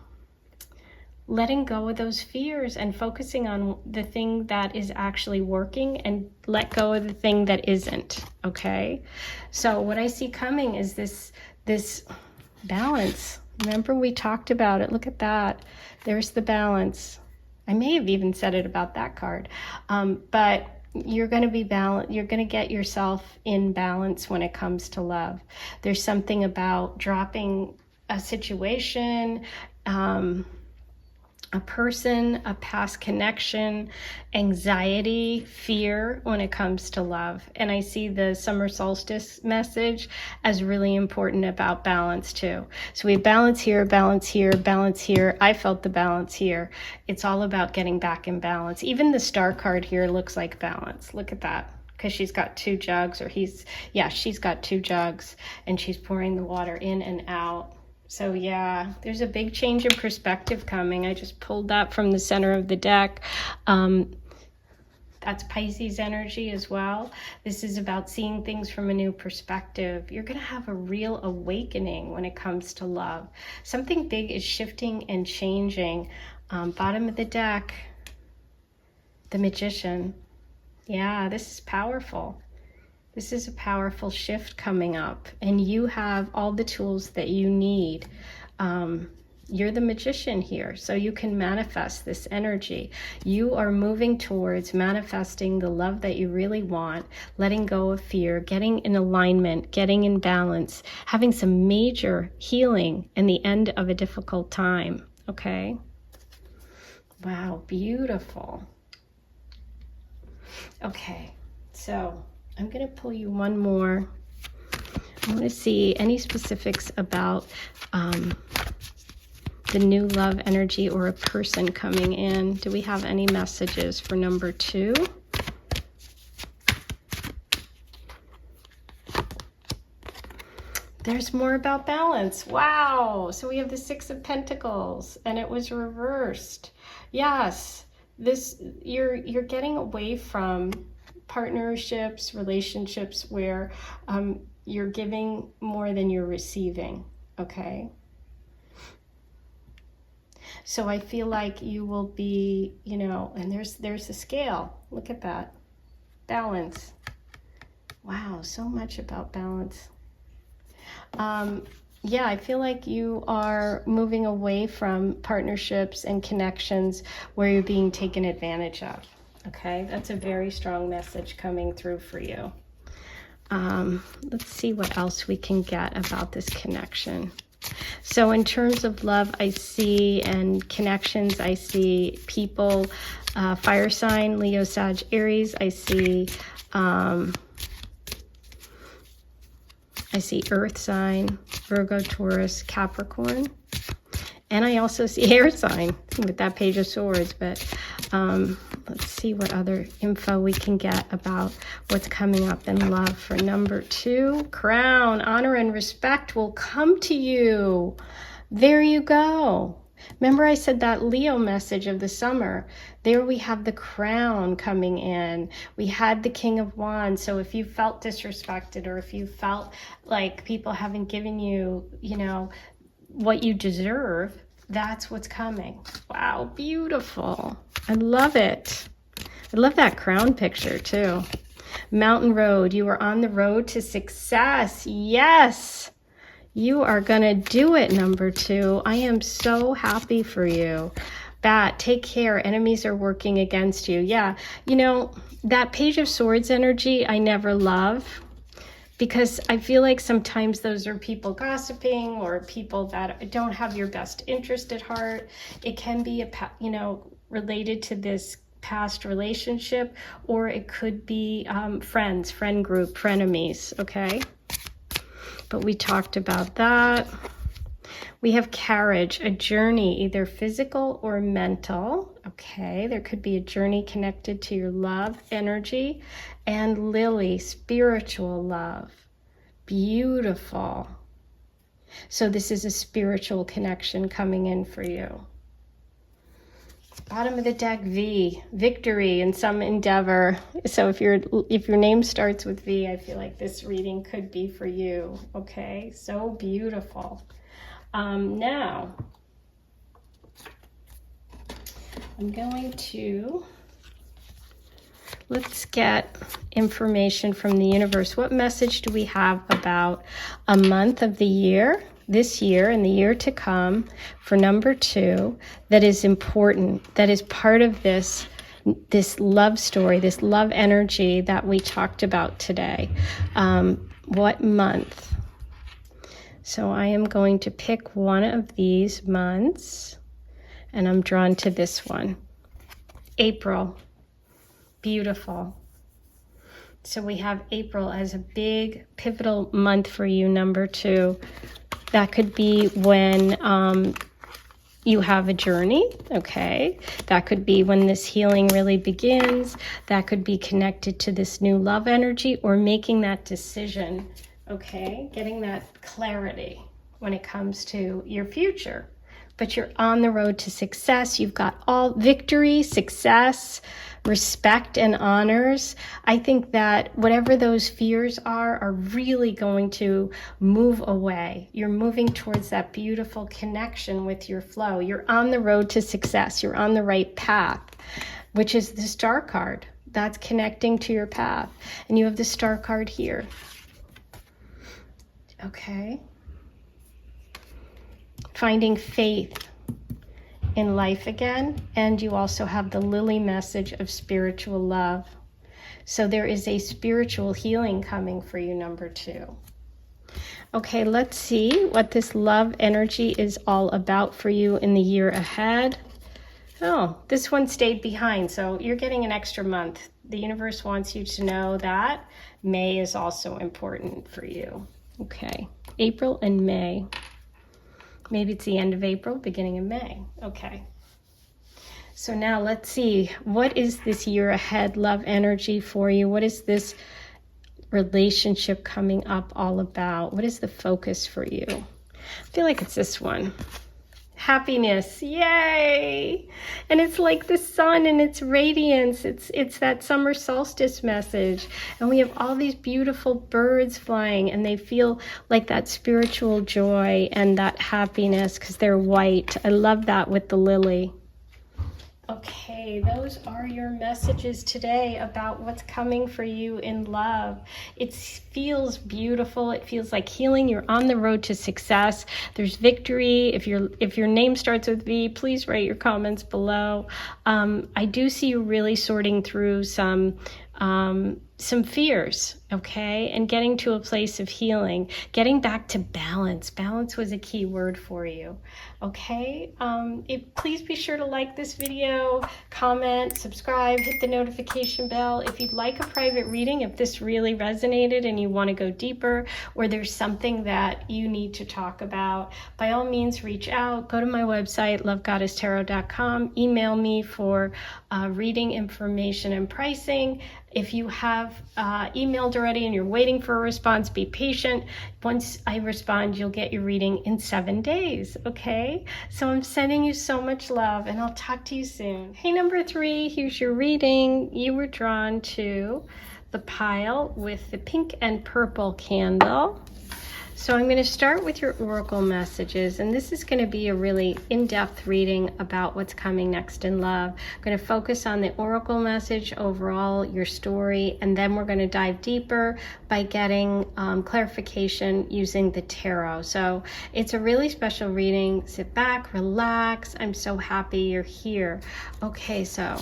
letting go of those fears and focusing on the thing that is actually working, and let go of the thing that isn't, okay? So what I see coming is this balance. Remember we talked about it. Look at that. There's the balance. I may have even said it about that card. But you're going to be balanced. You're going to get yourself in balance when it comes to love. There's something about dropping a situation, a person, a past connection, anxiety, fear when it comes to love. And I see the summer solstice message as really important about balance too. So we have balance here, balance here, balance here. I felt the balance here. It's all about getting back in balance. Even the star card here looks like balance. Look at that. Because she's got 2 jugs, or she's got 2 jugs, and she's pouring the water in and out. So yeah, there's a big change in perspective coming. I just pulled that from the center of the deck. That's Pisces energy as well. This is about seeing things from a new perspective. You're going to have a real awakening when it comes to love. Something big is shifting and changing. Bottom of the deck, the Magician. Yeah, this is powerful. This is a powerful shift coming up, and you have all the tools that you need. You're the Magician here, so you can manifest this energy. You are moving towards manifesting the love that you really want, letting go of fear, getting in alignment, getting in balance, having some major healing in the end of a difficult time, okay? Wow, beautiful. Okay, so I'm going to pull you one more. I want to see any specifics about the new love energy or a person coming in. Do we have any messages for number 2? There's more about balance. Wow. So we have the 6 of Pentacles, and it was reversed. Yes, you're getting away from partnerships, relationships where you're giving more than you're receiving, okay? So I feel like you will be, and there's a scale. Look at that. Balance. Wow, so much about balance. Yeah, I feel like you are moving away from partnerships and connections where you're being taken advantage of. Okay, that's a very strong message coming through for you. Let's see what else we can get about this connection. So in terms of love, I see, and connections, I see people, fire sign, Leo, Sag, Aries. I see earth sign, Virgo, Taurus, Capricorn. And I also see air sign with that Page of Swords. But let's see what other info we can get about what's coming up in love for number 2. Crown, honor and respect will come to you. There you go. Remember I said that Leo message of the summer. There we have the Crown coming in. We had the King of Wands. So if you felt disrespected, or if you felt like people haven't given you, what you deserve, that's what's coming. Wow, beautiful. I love it. I love that crown picture too. Mountain Road, you are on the road to success. Yes, you are gonna do it, number 2. I am so happy for you. Bat, take care. Enemies are working against you. Yeah, that Page of Swords energy I never love, because I feel like sometimes those are people gossiping, or people that don't have your best interest at heart. It can be related to this past relationship, or it could be friends, friend group, frenemies, okay? But we talked about that. We have carriage, a journey, either physical or mental. Okay, there could be a journey connected to your love energy. And lily, spiritual love. Beautiful. So this is a spiritual connection coming in for you. Bottom of the deck, V, victory in some endeavor. So if your name starts with V, I feel like this reading could be for you. Okay, so beautiful. Now, I'm going to, let's get information from the universe. What message do we have about a month of the year, this year and the year to come, for number 2, that is important, that is part of this love story, this love energy that we talked about today? What month? So I am going to pick one of these months, and I'm drawn to this one. April. Beautiful. So we have April as a big pivotal month for you, number 2. That could be when you have a journey, okay? That could be when this healing really begins. That could be connected to this new love energy or making that decision, okay? Getting that clarity when it comes to your future. But you're on the road to success. You've got all victory, success, respect, and honors. I think that whatever those fears are really going to move away. You're moving towards that beautiful connection with your flow. You're on the road to success. You're on the right path, which is the Star card. That's connecting to your path. And you have the Star card here. Okay. Finding faith in life again, and you also have the Lily message of spiritual love. So there is a spiritual healing coming for you, number 2. Okay, let's see what this love energy is all about for you in the year ahead. Oh, this one stayed behind, so you're getting an extra month. The universe wants you to know that May is also important for you. Okay, April and May. Maybe it's the end of April, beginning of May. Okay. So now let's see. What is this year ahead love energy for you? What is this relationship coming up all about? What is the focus for you? I feel like it's this one. Happiness. Yay! And it's like the sun and its radiance. It's that summer solstice message. And we have all these beautiful birds flying, and they feel like that spiritual joy and that happiness because they're white. I love that with the lily. Okay, those are your messages today about what's coming for you in love. It feels beautiful. It feels like healing. You're on the road to success. There's victory. If your name starts with V, please write your comments below. I do see you really sorting through some fears, okay, and getting to a place of healing, getting back to balance. Balance was a key word for you, okay? Please be sure to like this video, comment, subscribe, hit the notification bell. If you'd like a private reading, if this really resonated and you want to go deeper, or there's something that you need to talk about, by all means, reach out. Go to my website, lovegoddesstarot.com. Email me for reading information and pricing. If you have emailed already and you're waiting for a response, be patient. Once I respond, you'll get your reading in 7 days, okay? So I'm sending you so much love, and I'll talk to you soon. Hey, number 3, here's your reading. You were drawn to the pile with the pink and purple candle. So I'm going to start with your oracle messages, and this is going to be a really in-depth reading about what's coming next in love. I'm going to focus on the oracle message overall, your story, and then we're going to dive deeper by getting clarification using the tarot. So it's a really special reading. Sit back, relax. I'm so happy you're here. Okay, so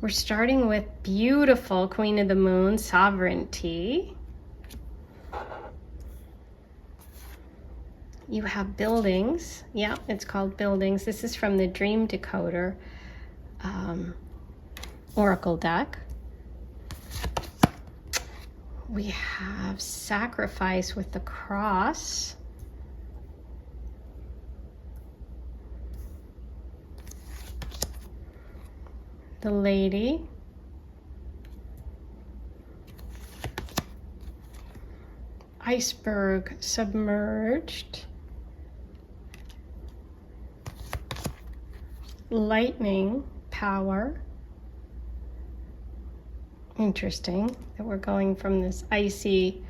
we're starting with beautiful Queen of the Moon, sovereignty. You have buildings. Yeah, it's called buildings. This is from the Dream Decoder oracle deck. We have sacrifice with the cross. The lady. Iceberg submerged. Lightning power. Interesting that we're going from this icy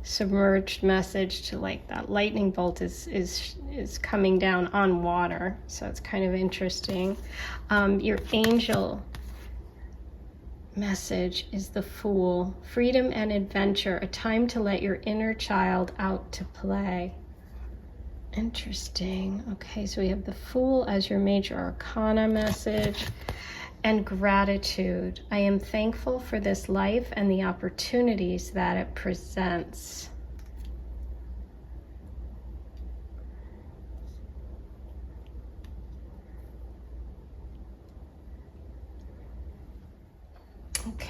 submerged message to like that lightning bolt is coming down on water. So it's kind of interesting. Your angel message is the Fool. Freedom and adventure, a time to let your inner child out to play. Interesting. Okay, so we have the Fool as your major arcana message. And gratitude. I am thankful for this life and the opportunities that it presents.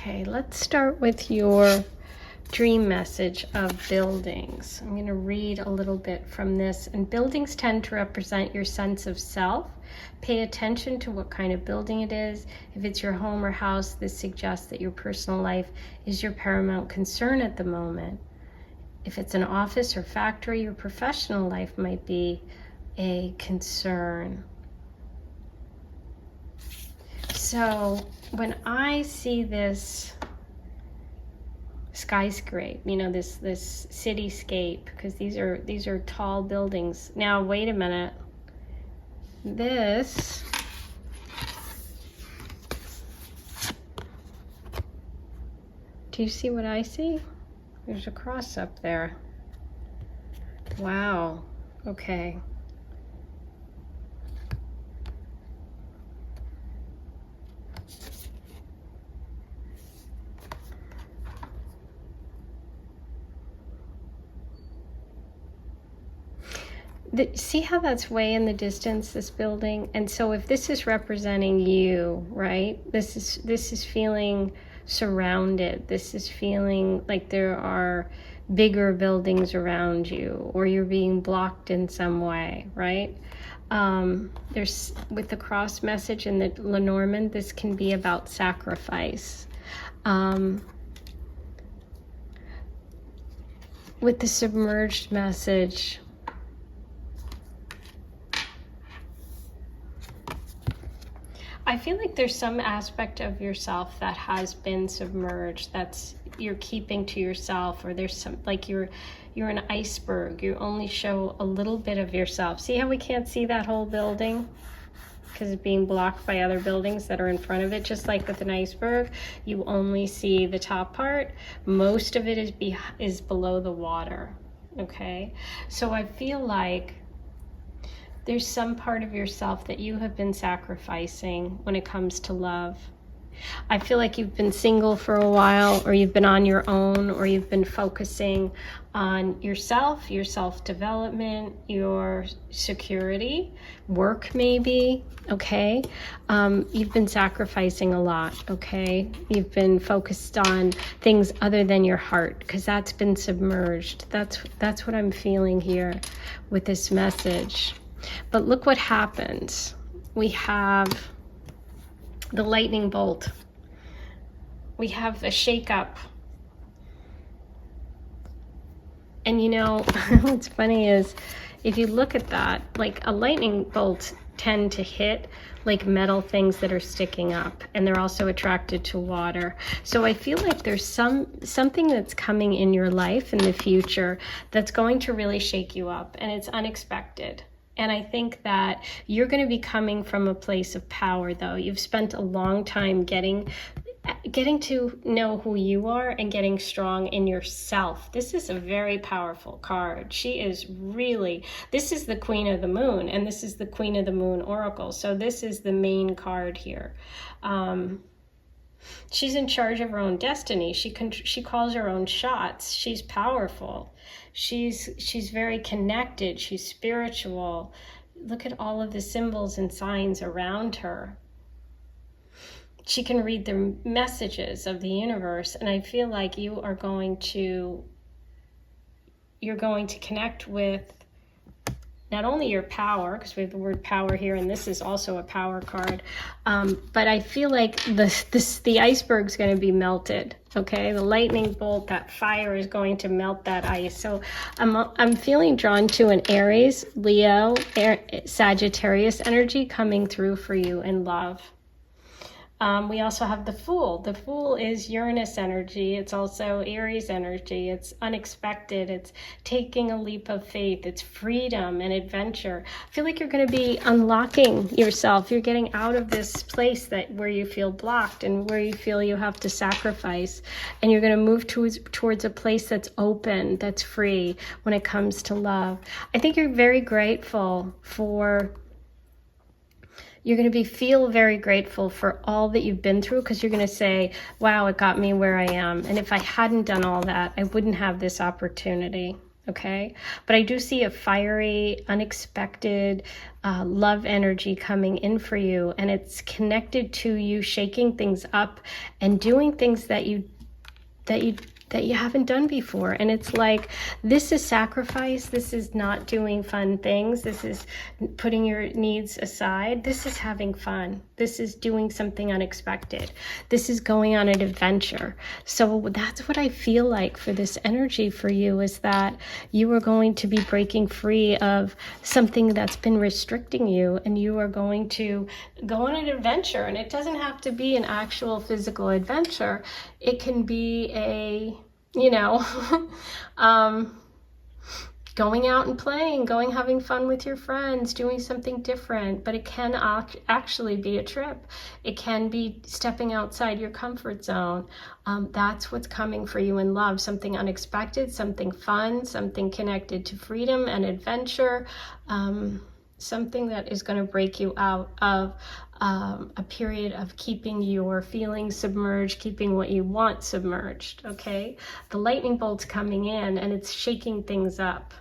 Okay, let's start with your dream message of buildings. I'm going to read a little bit from this. And buildings tend to represent your sense of self. Pay attention to what kind of building it is. If it's your home or house, this suggests that your personal life is your paramount concern at the moment. If it's an office or factory, your professional life might be a concern. So when I see this skyscraper, you know, this cityscape, because these are tall buildings. Now wait a minute. This do you see what I see? There's a cross up there. Wow. Okay. See how that's way in the distance, this building? And so if this is representing you, right? This is feeling surrounded. This is feeling like there are bigger buildings around you, or you're being blocked in some way, right? There's, with the cross message in the Lenormand, this can be about sacrifice. With the submerged message, I feel like there's some aspect of yourself that has been submerged, that's you're keeping to yourself, or there's some, like you're an iceberg. You only show a little bit of yourself. See how we can't see that whole building because it's being blocked by other buildings that are in front of it? Just like with an iceberg, you only see the top part. Most of it is below the water. Okay, so I feel like there's some part of yourself that you have been sacrificing when it comes to love. I feel like you've been single for a while, or you've been on your own, or you've been focusing on yourself, your self-development, your security, work maybe, okay? You've been sacrificing a lot, okay? You've been focused on things other than your heart, because that's been submerged. That's what I'm feeling here with this message. But look what happens. We have the lightning bolt. We have a shake-up. And you know, what's funny is, if you look at that, like a lightning bolt tend to hit like metal things that are sticking up, and they're also attracted to water. So I feel like there's something that's coming in your life in the future that's going to really shake you up, and it's unexpected. And I think that you're going to be coming from a place of power, though. You've spent a long time getting to know who you are and getting strong in yourself. This is a very powerful card. She is really, this is the Queen of the Moon, and this is the Queen of the Moon Oracle. So this is the main card here. She's in charge of her own destiny. She calls her own shots. She's powerful. She's very connected. She's spiritual. Look at all of the symbols and signs around her. She can read the messages of the universe, and I feel like you're going to connect with not only your power, because we have the word power here, and this is also a power card, but I feel like the iceberg's going to be melted. Okay, the lightning bolt, that fire is going to melt that ice. So I'm feeling drawn to an Aries, Leo, Sagittarius energy coming through for you in love. We also have the Fool. The Fool is Uranus energy. It's also Aries energy. It's unexpected. It's taking a leap of faith. It's freedom and adventure. I feel like you're going to be unlocking yourself. You're getting out of this place where you feel blocked and where you feel you have to sacrifice. And you're going to move towards a place that's open, that's free when it comes to love. I think you're very grateful for... You're going to feel very grateful for all that you've been through, because you're going to say, wow, it got me where I am. And if I hadn't done all that, I wouldn't have this opportunity. okay? But I do see a fiery, unexpected love energy coming in for you, and it's connected to you shaking things up and doing things that you haven't done before. And it's like, this is sacrifice. This is not doing fun things. This is putting your needs aside. This is having fun. This is doing something unexpected. This is going on an adventure. So that's what I feel like for this energy for you, is that you are going to be breaking free of something that's been restricting you, and you are going to go on an adventure. And it doesn't have to be an actual physical adventure. It can be a, you know, going out and playing, having fun with your friends, doing something different. But it can actually be a trip. It can be stepping outside your comfort zone. That's what's coming for you in love. Something unexpected, something fun, something connected to freedom and adventure. Something that is going to break you out of a period of keeping your feelings submerged, keeping what you want submerged, okay? The lightning bolt's coming in, and it's shaking things up.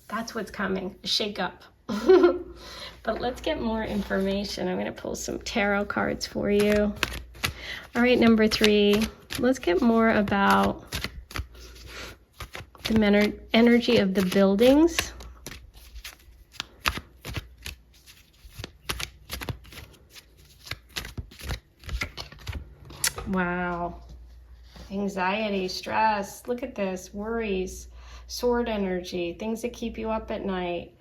That's what's coming, a shake up. But let's get more information. I'm going to pull some tarot cards for you. All right, number 3, let's get more about the energy of the buildings. Wow. Anxiety, stress, look at this, worries, sword energy, things that keep you up at night,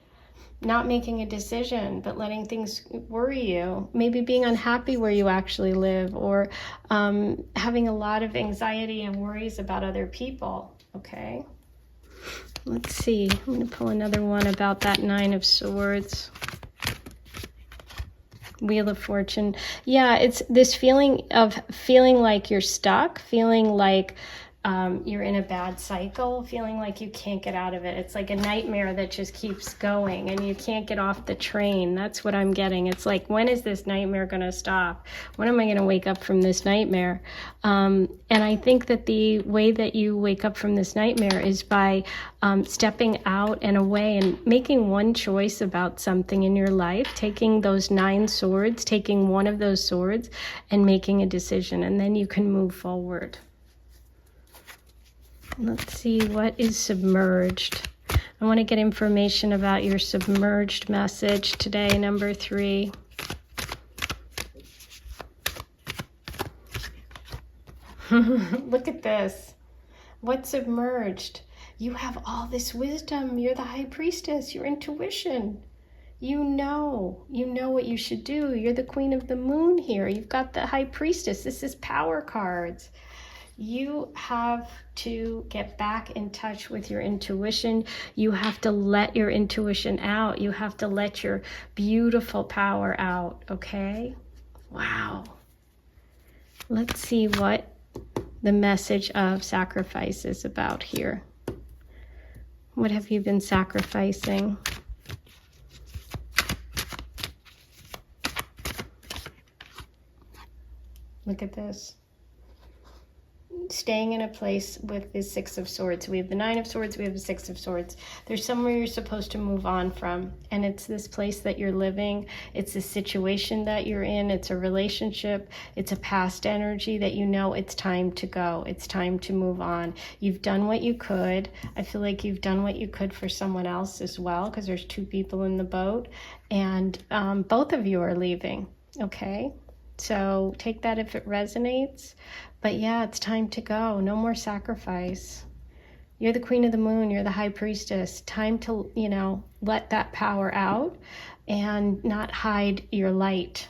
not making a decision, but letting things worry you, maybe being unhappy where you actually live, or having a lot of anxiety and worries about other people, okay? Let's see, I'm going to pull another one about that 9 of Swords. Wheel of Fortune. Yeah, it's this feeling like you're stuck, feeling like you're in a bad cycle, feeling like you can't get out of it. It's like a nightmare that just keeps going and you can't get off the train. That's what I'm getting. It's like, when is this nightmare going to stop? When am I going to wake up from this nightmare? And I think that the way that you wake up from this nightmare is by stepping out and away and making one choice about something in your life, taking those 9 swords, taking one of those swords and making a decision, and then you can move forward. Let's see, what is submerged? I want to get information about your submerged message today, number 3. Look at this. What's submerged? You have all this wisdom. You're the high priestess, your intuition. You know what you should do. You're the queen of the moon here. You've got the high priestess. This is power cards. You have to get back in touch with your intuition. You have to let your intuition out. You have to let your beautiful power out, okay? Wow. Let's see what the message of sacrifice is about here. What have you been sacrificing? Look at this. Staying in a place with the 6 of Swords. We have the 9 of Swords, we have the 6 of Swords. There's somewhere you're supposed to move on from, and it's this place that you're living. It's a situation that you're in. It's a relationship. It's a past energy that you know it's time to go. It's time to move on. You've done what you could. I feel like you've done what you could for someone else as well, because there's 2 people in the boat, and both of you are leaving, okay? So take that if it resonates. But yeah, it's time to go. No more sacrifice. You're the queen of the moon. You're the high priestess. Time to, let that power out and not hide your light.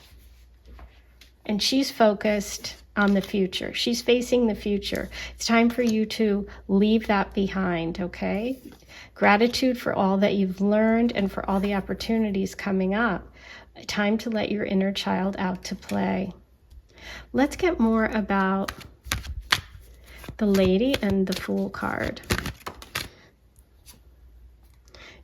And she's focused on the future. She's facing the future. It's time for you to leave that behind, okay? Gratitude for all that you've learned and for all the opportunities coming up. Time to let your inner child out to play. Let's get more about the Lady and the Fool card.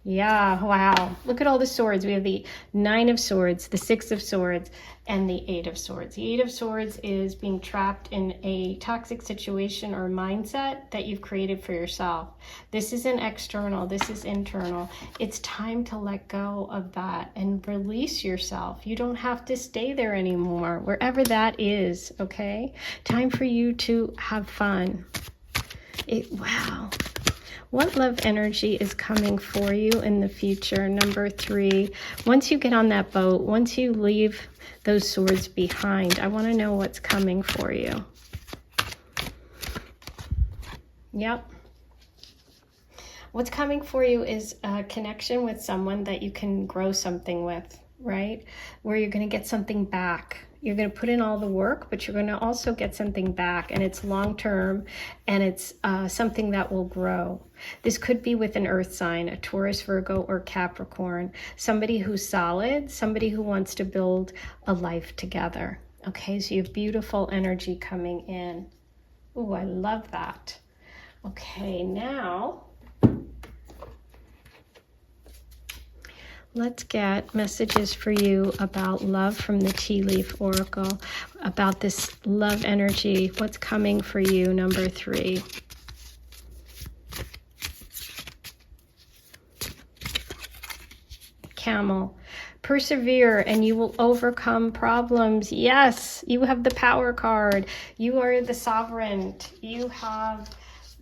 Yeah, wow. Look at all the swords. We have the 9 of Swords, the 6 of Swords, and the 8 of Swords. The 8 of Swords is being trapped in a toxic situation or mindset that you've created for yourself. This isn't external, this is internal. It's time to let go of that and release yourself. You don't have to stay there anymore, wherever that is, okay? Time for you to have fun. Wow. What love energy is coming for you in the future? Number 3, once you get on that boat, once you leave those swords behind, I want to know what's coming for you. Yep. What's coming for you is a connection with someone that you can grow something with, right? Where you're going to get something back. You're going to put in all the work, but you're going to also get something back, and it's long-term, and it's something that will grow. This could be with an earth sign, a Taurus, Virgo, or Capricorn, somebody who's solid, somebody who wants to build a life together. Okay, so you have beautiful energy coming in. Ooh, I love that. Okay, now let's get messages for you about love from the Tea Leaf Oracle, about this love energy. What's coming for you, number 3? Camel. Persevere and you will overcome problems. Yes, you have the Power card. You are the sovereign. You have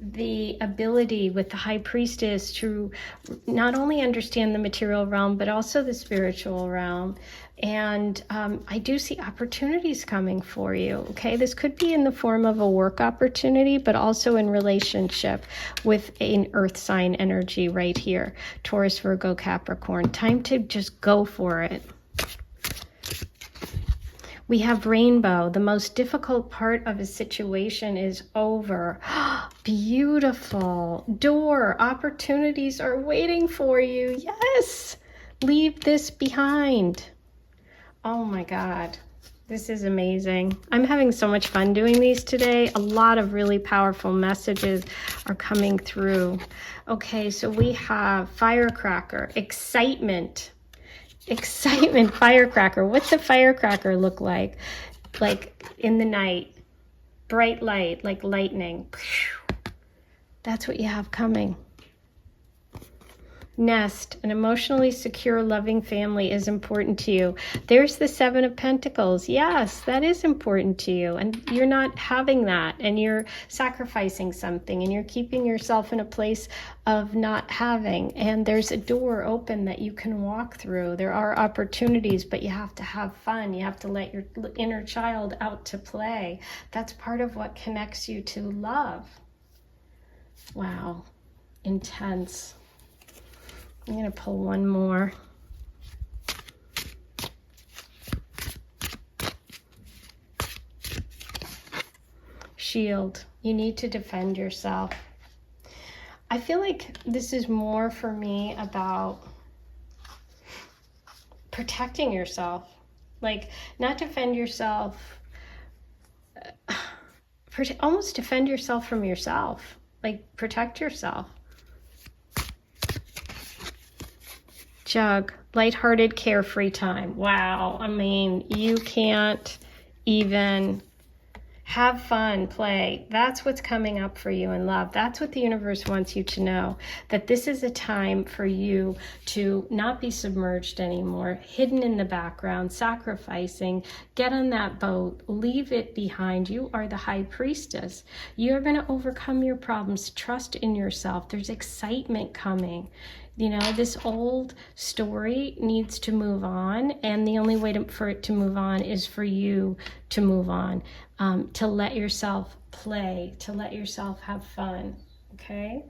the ability with the High Priestess to not only understand the material realm, but also the spiritual realm. And I do see opportunities coming for you, okay? This could be in the form of a work opportunity, but also in relationship with an earth sign energy right here. Taurus, Virgo, Capricorn. Time to just go for it. We have Rainbow. The most difficult part of a situation is over. Beautiful. Door. Opportunities are waiting for you. Yes. Leave this behind. Oh my God. This is amazing. I'm having so much fun doing these today. A lot of really powerful messages are coming through. Okay, so we have Firecracker. Excitement. Excitement, firecracker. What's a firecracker look like? Like in the night, bright light, like lightning. That's what you have coming. Nest, an emotionally secure, loving family is important to you. There's the 7 of Pentacles. Yes, that is important to you. And you're not having that. And you're sacrificing something. And you're keeping yourself in a place of not having. And there's a door open that you can walk through. There are opportunities, but you have to have fun. You have to let your inner child out to play. That's part of what connects you to love. Wow. Intense. I'm going to pull one more. Shield. You need to defend yourself. I feel like this is more for me about protecting yourself. Like, not defend yourself, almost defend yourself from yourself. Like, protect yourself. Jug, lighthearted, carefree time. Wow, I mean, you can't even have fun, play. That's what's coming up for you in love. That's what the universe wants you to know, that this is a time for you to not be submerged anymore, hidden in the background, sacrificing. Get on that boat, leave it behind. You are the High Priestess. You're going to overcome your problems. Trust in yourself. There's excitement coming. You know, this old story needs to move on, and the only way for it to move on is for you to move on, to let yourself play, to let yourself have fun, okay?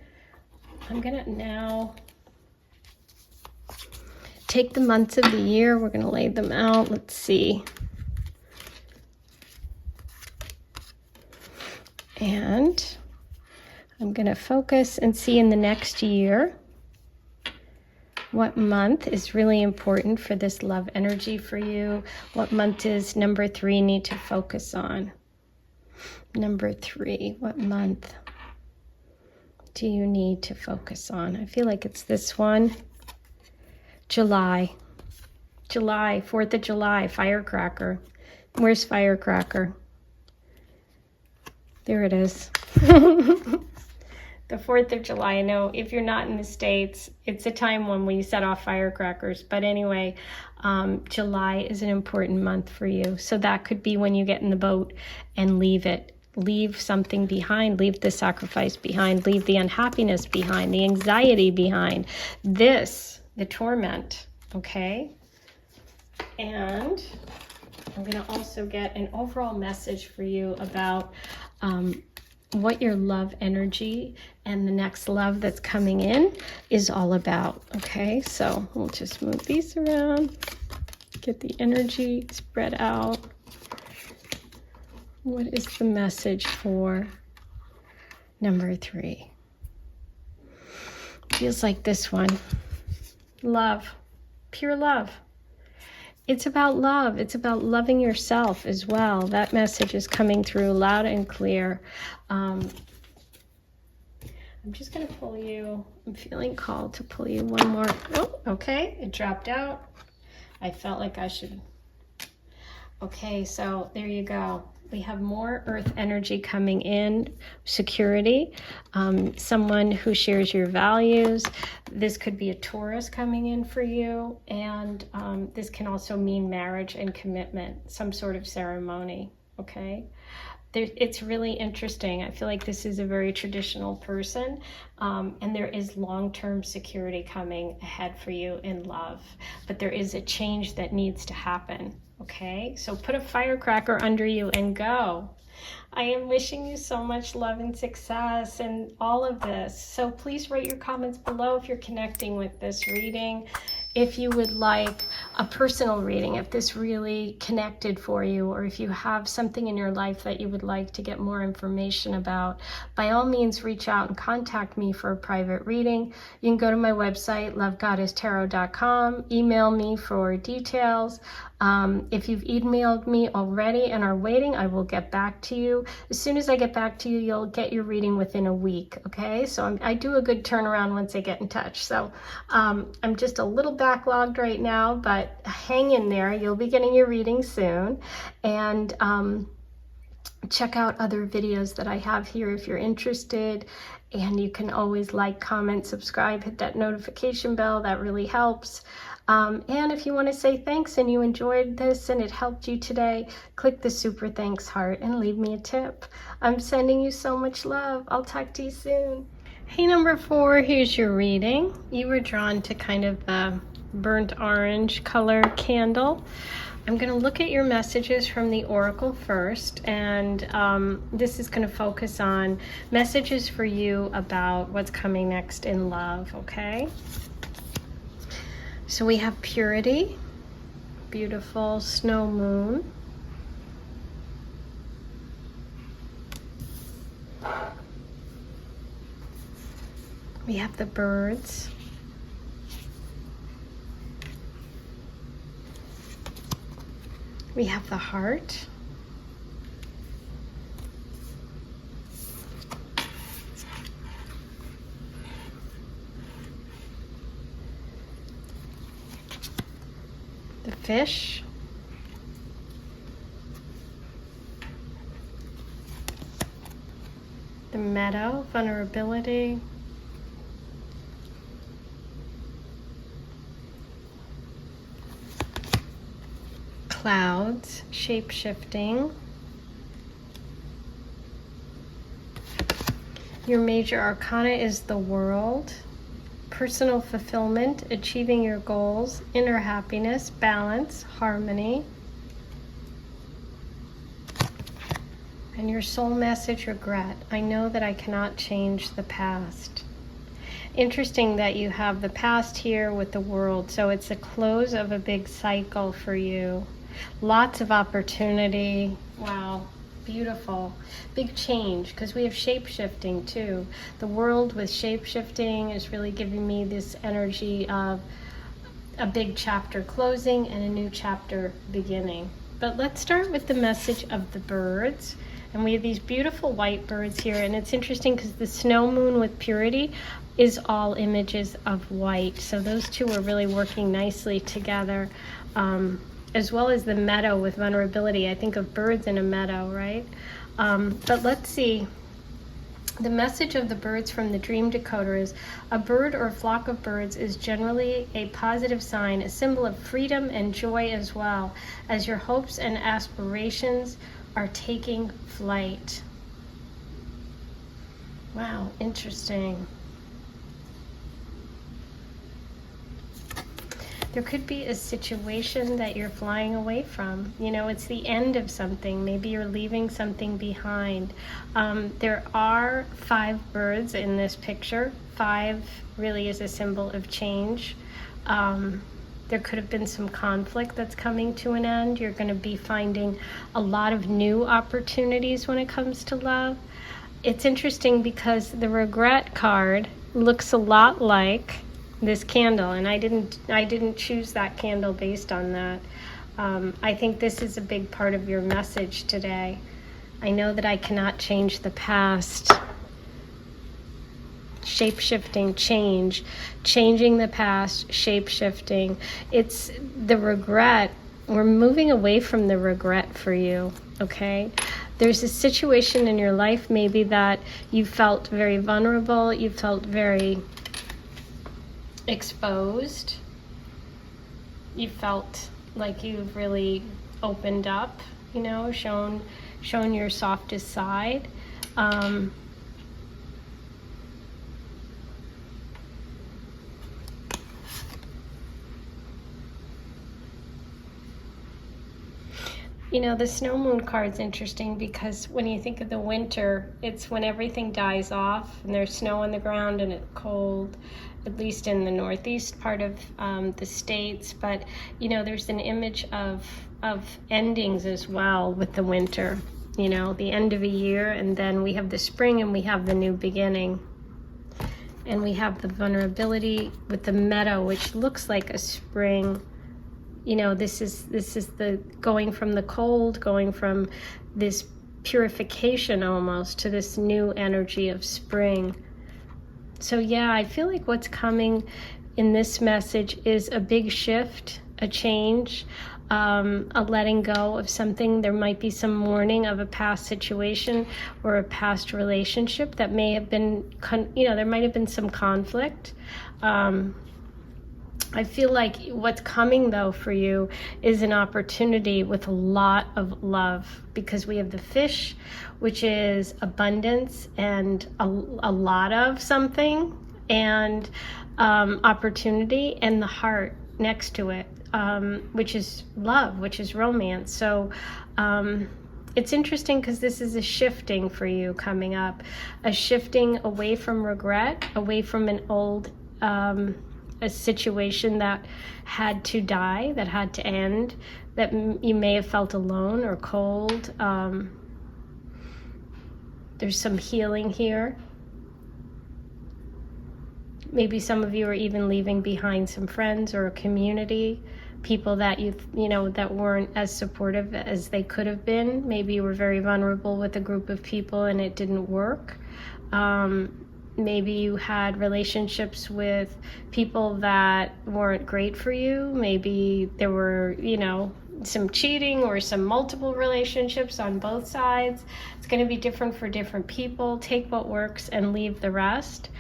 I'm going to now take the months of the year. We're going to lay them out. Let's see. And I'm going to focus and see in the next year what month is really important for this love energy for you. What month does number 3 need to focus on? Number 3, what month do you need to focus on? I feel like it's this one. July. July, 4th of July, firecracker. Where's firecracker? There it is. The 4th of July. I know if you're not in the States, it's a time when we set off firecrackers. But anyway, July is an important month for you. So that could be when you get in the boat and leave it. Leave something behind. Leave the sacrifice behind. Leave the unhappiness behind. The anxiety behind. The torment. Okay? And I'm going to also get an overall message for you about what your love energy and the next love that's coming in is all about. Okay, so we'll just move these around, get the energy spread out. What is the message for number 3? Feels like this one. Love, pure love. It's about love. It's about loving yourself as well. That message is coming through loud and clear. I'm just going to pull you. I'm feeling called to pull you one more. Oh, okay. It dropped out. I felt like I should. Okay, so there you go. We have more earth energy coming in, security, someone who shares your values. This could be a Taurus coming in for you, and this can also mean marriage and commitment, some sort of ceremony, okay? It's really interesting. I feel like this is a very traditional person, and there is long-term security coming ahead for you in love, but there is a change that needs to happen. Okay, so put a firecracker under you and go. I am wishing you so much love and success and all of this. So please write your comments below if you're connecting with this reading. If you would like a personal reading, if this really connected for you, or if you have something in your life that you would like to get more information about, by all means reach out and contact me for a private reading. You can go to my website, lovegoddesstarot.com, email me for details. If you've emailed me already and are waiting, I will get back to you. As soon as I get back to you, you'll get your reading within a week, okay? So I do a good turnaround once I get in touch. So I'm just a little backlogged right now, but hang in there. You'll be getting your reading soon. And check out other videos that I have here if you're interested. And you can always like, comment, subscribe, hit that notification bell. That really helps. And if you want to say thanks and you enjoyed this and it helped you today, click the super thanks heart and leave me a tip. I'm sending you so much love. I'll talk to you soon. Hey, number 4, here's your reading. You were drawn to kind of the burnt orange color candle. I'm going to look at your messages from the Oracle first, and this is going to focus on messages for you about what's coming next in love, okay? So we have purity, beautiful snow moon. We have the birds. We have the heart. The fish. The meadow, vulnerability. Clouds, shape-shifting. Your major arcana is the World. Personal fulfillment, achieving your goals, inner happiness, balance, harmony. And your soul message, regret. I know that I cannot change the past. Interesting that you have the past here with the World. So it's a close of a big cycle for you. Lots of opportunity. Wow. Beautiful. Big change, because we have shape-shifting too. The World with shape-shifting is really giving me this energy of a big chapter closing and a new chapter beginning. But let's start with the message of the birds. And we have these beautiful white birds here, and it's interesting because the snow moon with purity is all images of white. So those two are really working nicely together, as well as the meadow with vulnerability. I think of birds in a meadow, right? But let's see. The message of the birds from the dream decoder is: a bird or a flock of birds is generally a positive sign, a symbol of freedom and joy, as well as your hopes and aspirations are taking flight. Wow, interesting. There could be a situation that you're flying away from. You know, it's the end of something. Maybe you're leaving something behind. There are 5 birds in this picture. 5 really is a symbol of change. There could have been some conflict that's coming to an end. You're going to be finding a lot of new opportunities when it comes to love. It's interesting because the regret card looks a lot like this candle, and I didn't choose that candle based on that. I think this is a big part of your message today. I know that I cannot change the past. Shape-shifting, change, changing the past, shape-shifting. It's the regret. We're moving away from the regret for you, okay? There's a situation in your life maybe that you felt very vulnerable, you felt very exposed, you felt like you've really opened up, you know, shown your softest side. You know, the snow moon card's interesting because when you think of the winter, it's when everything dies off and there's snow on the ground and it's cold, at least in the northeast part of the states. But, you know, there's an image of endings as well with the winter, you know, the end of a year, and then we have the spring and we have the new beginning. And we have the vulnerability with the meadow, which looks like a spring. You know, this is the going from the cold, going from this purification almost to this new energy of spring. So yeah, I feel like what's coming in this message is a big shift, a change, a letting go of something. There might be some mourning of a past situation or a past relationship that may have been, you know, there might have been some conflict. I feel like what's coming, though, for you is an opportunity with a lot of love, because we have the fish, which is abundance and a lot of something, and opportunity, and the heart next to it, which is love, which is romance. So it's interesting because this is a shifting for you coming up, a shifting away from regret, away from an old a situation that had to die, that had to end, that you may have felt alone or cold. There's some healing here. Maybe some of you are even leaving behind some friends or a community, people that you know that weren't as supportive as they could have been. Maybe you were very vulnerable with a group of people and it didn't work. Maybe you had relationships with people that weren't great for you. Maybe there were, you know, some cheating or some multiple relationships on both sides. It's going to be different for different people. Take what works and leave the rest.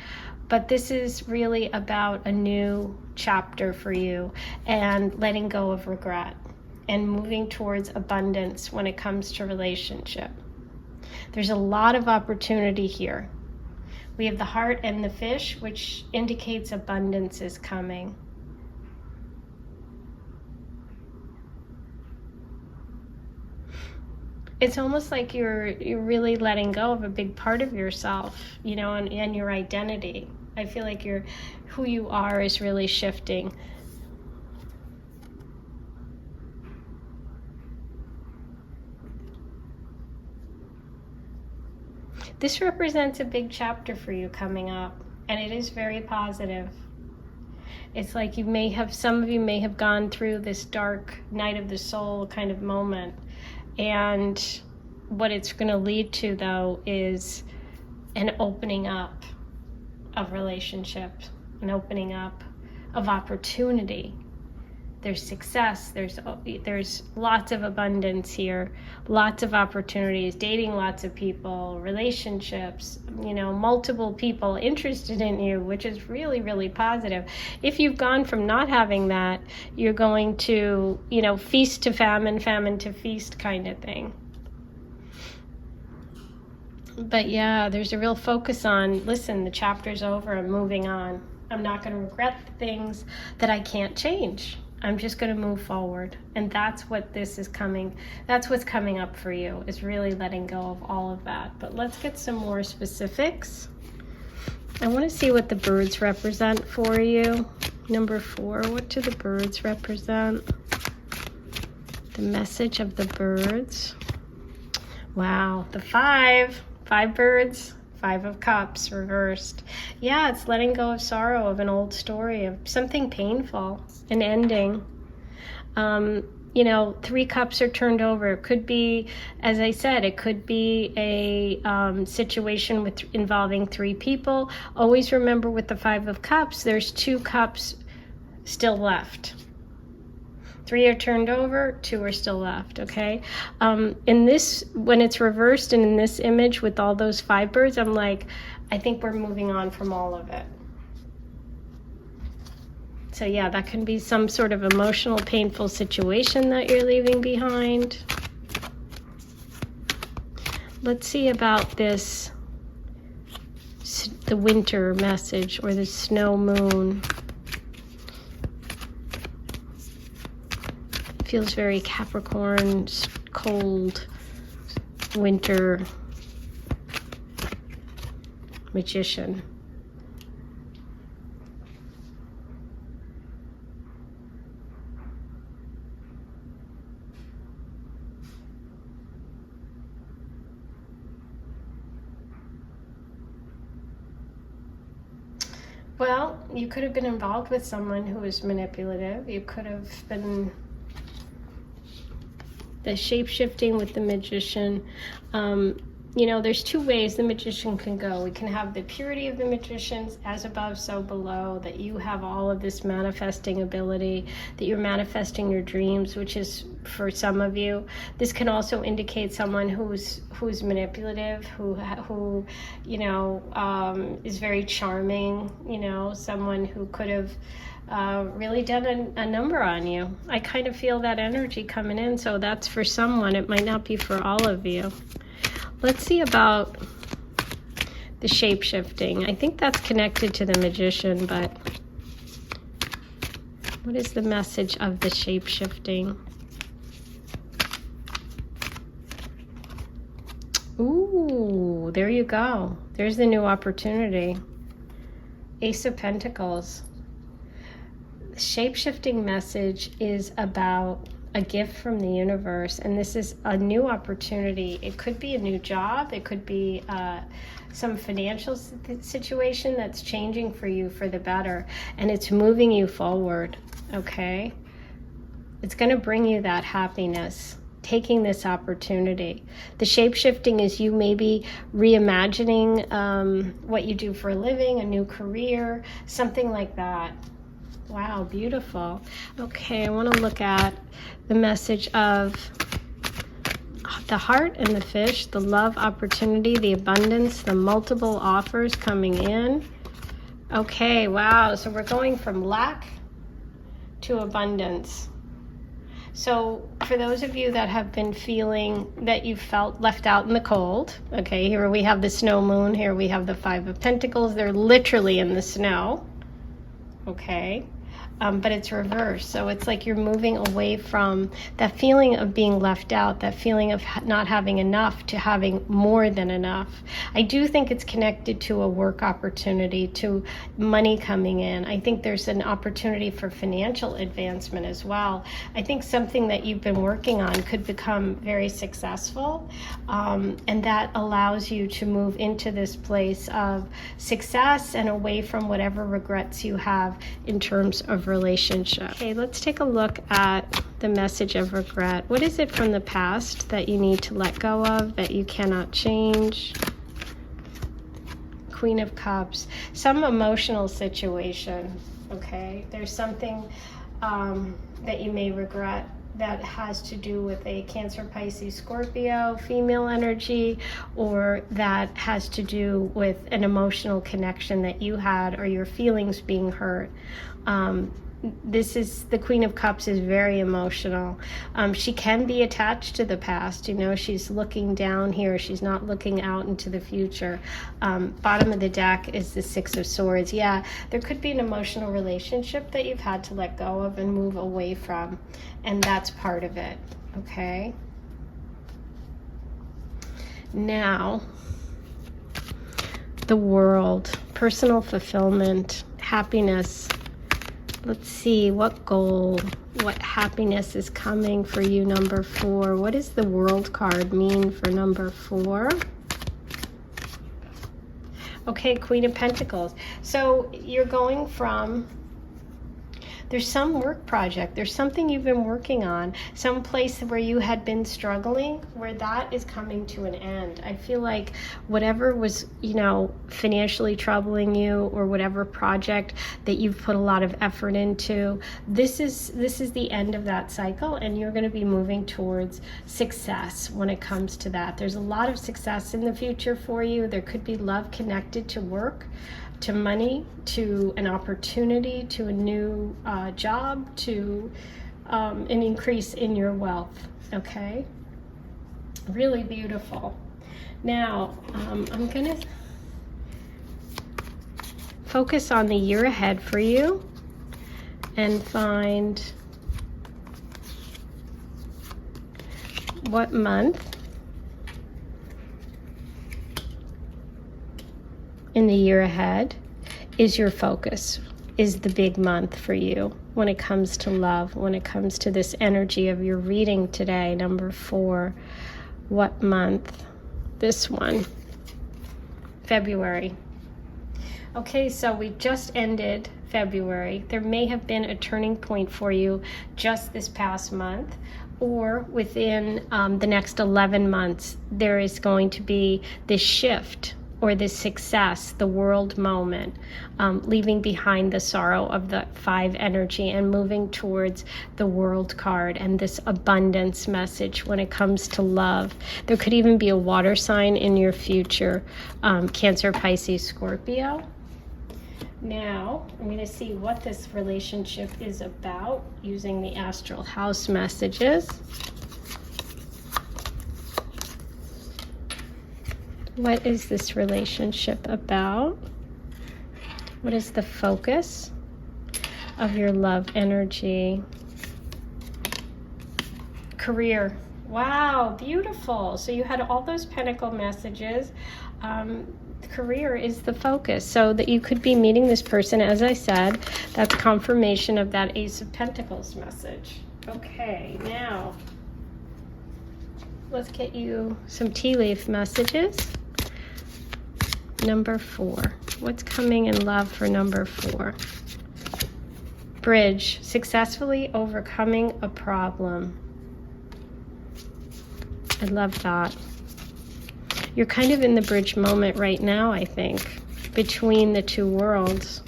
But this is really about a new chapter for you and letting go of regret and moving towards abundance when it comes to relationship. There's a lot of opportunity here. We have the heart and the fish, which indicates abundance is coming. It's almost like you're really letting go of a big part of yourself, you know, and your identity. I feel like who you are is really shifting. This represents a big chapter for you coming up, and it is very positive. It's like some of you may have gone through this dark night of the soul kind of moment, and what it's going to lead to, though, is an opening up of relationships, an opening up of opportunity. There's success, there's lots of abundance here, lots of opportunities, dating lots of people, relationships, multiple people interested in you, which is really, really positive. If you've gone from not having that, you're going to, feast to famine, famine to feast kind of thing. But yeah, there's a real focus on, listen, the chapter's over, I'm moving on. I'm not going to regret the things that I can't change. I'm just going to move forward. And that's what this is coming. That's what's coming up for you, is really letting go of all of that. But let's get some more specifics. I want to see what the birds represent for you. Number 4, what do the birds represent? The message of the birds. Wow, the 5 birds. 5 of Cups reversed. Yeah, it's letting go of sorrow, of an old story, of something painful, an ending. 3 cups are turned over. It could be, as I said, it could be a situation involving 3 people. Always remember, with the 5 of Cups, there's 2 cups still left. 3 are turned over, 2 are still left, okay? In this, when it's reversed and in this image with all those 5 birds, I'm like, I think we're moving on from all of it. So yeah, that can be some sort of emotional, painful situation that you're leaving behind. Let's see about this, the winter message, or the snow moon. Feels very Capricorn, cold, winter, magician. Well, you could have been involved with someone who was manipulative. You could have been... The shape-shifting with the magician, there's 2 ways the magician can go. We can have the purity of the magicians, as above, so below, that you have all of this manifesting ability, that you're manifesting your dreams, which is for some of you. This can also indicate someone who's manipulative, who is very charming, someone who could have really done a number on you. I kind of feel that energy coming in, so that's for someone. It might not be for all of you. Let's see about the shape-shifting. I think that's connected to the magician, but what is the message of the shape-shifting? Ooh, there you go. There's the new opportunity. Ace of Pentacles. Shape-shifting message is about a gift from the universe, and this is a new opportunity. It could be a new job, it could be some financial situation that's changing for you for the better, and it's moving you forward, okay? It's going to bring you that happiness, taking this opportunity. The shape-shifting is you maybe reimagining what you do for a living, a new career, something like that. Wow, beautiful. Okay, I want to look at the message of the heart and the fish, the love opportunity, the abundance, the multiple offers coming in. Okay, wow. So we're going from lack to abundance. So for those of you that have been feeling that you felt left out in the cold, okay, here we have the snow moon, here we have the 5 of Pentacles. They're literally in the snow, okay? But it's reversed. So it's like you're moving away from that feeling of being left out, that feeling of not having enough, to having more than enough. I do think it's connected to a work opportunity, to money coming in. I think there's an opportunity for financial advancement as well. I think something that you've been working on could become very successful, and that allows you to move into this place of success and away from whatever regrets you have in terms of relationship. Okay, let's take a look at the message of regret. What is it from the past that you need to let go of, that you cannot change? Queen of Cups. Some emotional situation, okay? There's something that you may regret that has to do with a Cancer, Pisces, Scorpio, female energy, or that has to do with an emotional connection that you had, or your feelings being hurt. This is, the Queen of Cups is very emotional. She can be attached to the past. You know, she's looking down here. She's not looking out into the future. Bottom of the deck is the Six of Swords. Yeah, there could be an emotional relationship that you've had to let go of and move away from. And that's part of it, okay? Now, the world, personal fulfillment, happiness. Let's see what goal, what happiness is coming for you, number 4. What does the World card mean for number 4? Okay, Queen of Pentacles. So you're going from, there's some work project, there's something you've been working on, some place where you had been struggling, where that is coming to an end. I feel like whatever was, you know, financially troubling you, or whatever project that you've put a lot of effort into, this is the end of that cycle, and you're going to be moving towards success when it comes to that. There's a lot of success in the future for you. There could be love connected to work, to money, to an opportunity, to a new job, to an increase in your wealth, okay? Really beautiful. Now, I'm gonna focus on the year ahead for you and find what month in the year ahead is your focus, is the big month for you when it comes to love, when it comes to this energy of your reading today, number 4. What month? This one, February. Okay, so we just ended February. There may have been a turning point for you just this past month, or within the next 11 months, there is going to be this shift, or this success, the world moment, leaving behind the sorrow of the 5 energy and moving towards the World card and this abundance message when it comes to love. There could even be a water sign in your future, Cancer, Pisces, Scorpio. Now, I'm going to see what this relationship is about using the Astral House messages. What is this relationship about? What is the focus of your love energy? Career. Wow, beautiful. So you had all those pentacle messages. Career is the focus. So that you could be meeting this person, as I said, that's confirmation of that Ace of Pentacles message. Okay, now let's get you some tea leaf messages. Number 4. What's coming in love for number 4? Bridge. Successfully overcoming a problem. I love that. You're kind of in the bridge moment right now, I think, between the two worlds.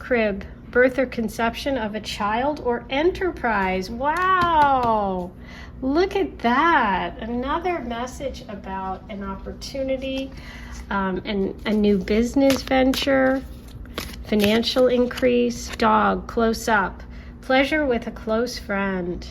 Crib. Birth or conception of a child or enterprise. Wow! Look at that. Another message about an opportunity, and a new business venture, financial increase, dog, close up, pleasure with a close friend.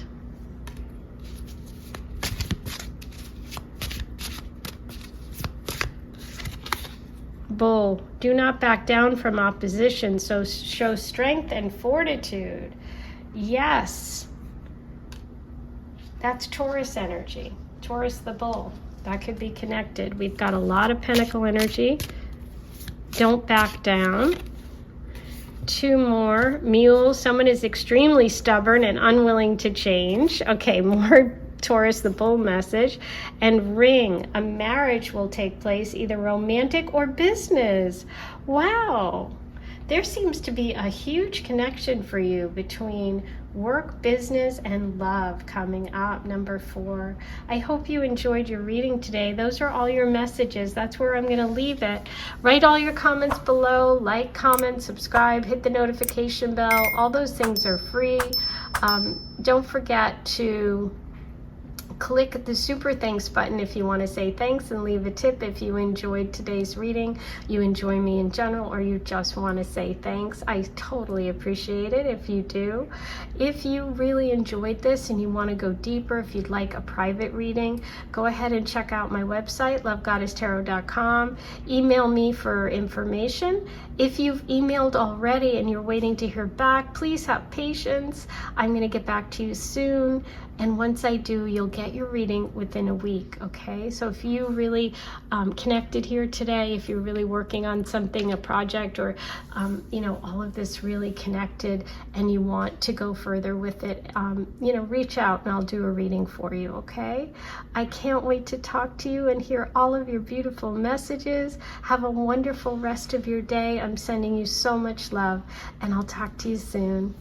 Bull, do not back down from opposition, so show strength and fortitude. Yes, that's Taurus energy, Taurus the bull. That could be connected. We've got a lot of pentacle energy. Don't back down. 2 more. Mule. Someone is extremely stubborn and unwilling to change. Okay, more Taurus the bull message. And ring. A marriage will take place, either romantic or business. Wow. There seems to be a huge connection for you between work, business, and love coming up, number 4. I hope you enjoyed your reading today. Those are all your messages. That's where I'm going to leave it. Write all your comments below. Like, comment, subscribe, hit the notification bell. All those things are free. Don't forget to click the super thanks button if you want to say thanks, and leave a tip if you enjoyed today's reading, you enjoy me in general, or you just want to say thanks. I totally appreciate it if you do. If you really enjoyed this and you want to go deeper, if you'd like a private reading, go ahead and check out my website, lovegoddesstarot.com. Email me for information. If you've emailed already and you're waiting to hear back, please have patience. I'm going to get back to you soon. And once I do, you'll get your reading within a week, okay? So if you really connected here today, if you're really working on something, a project, or, all of this really connected and you want to go further with it, reach out and I'll do a reading for you, okay? I can't wait to talk to you and hear all of your beautiful messages. Have a wonderful rest of your day. I'm sending you so much love, and I'll talk to you soon.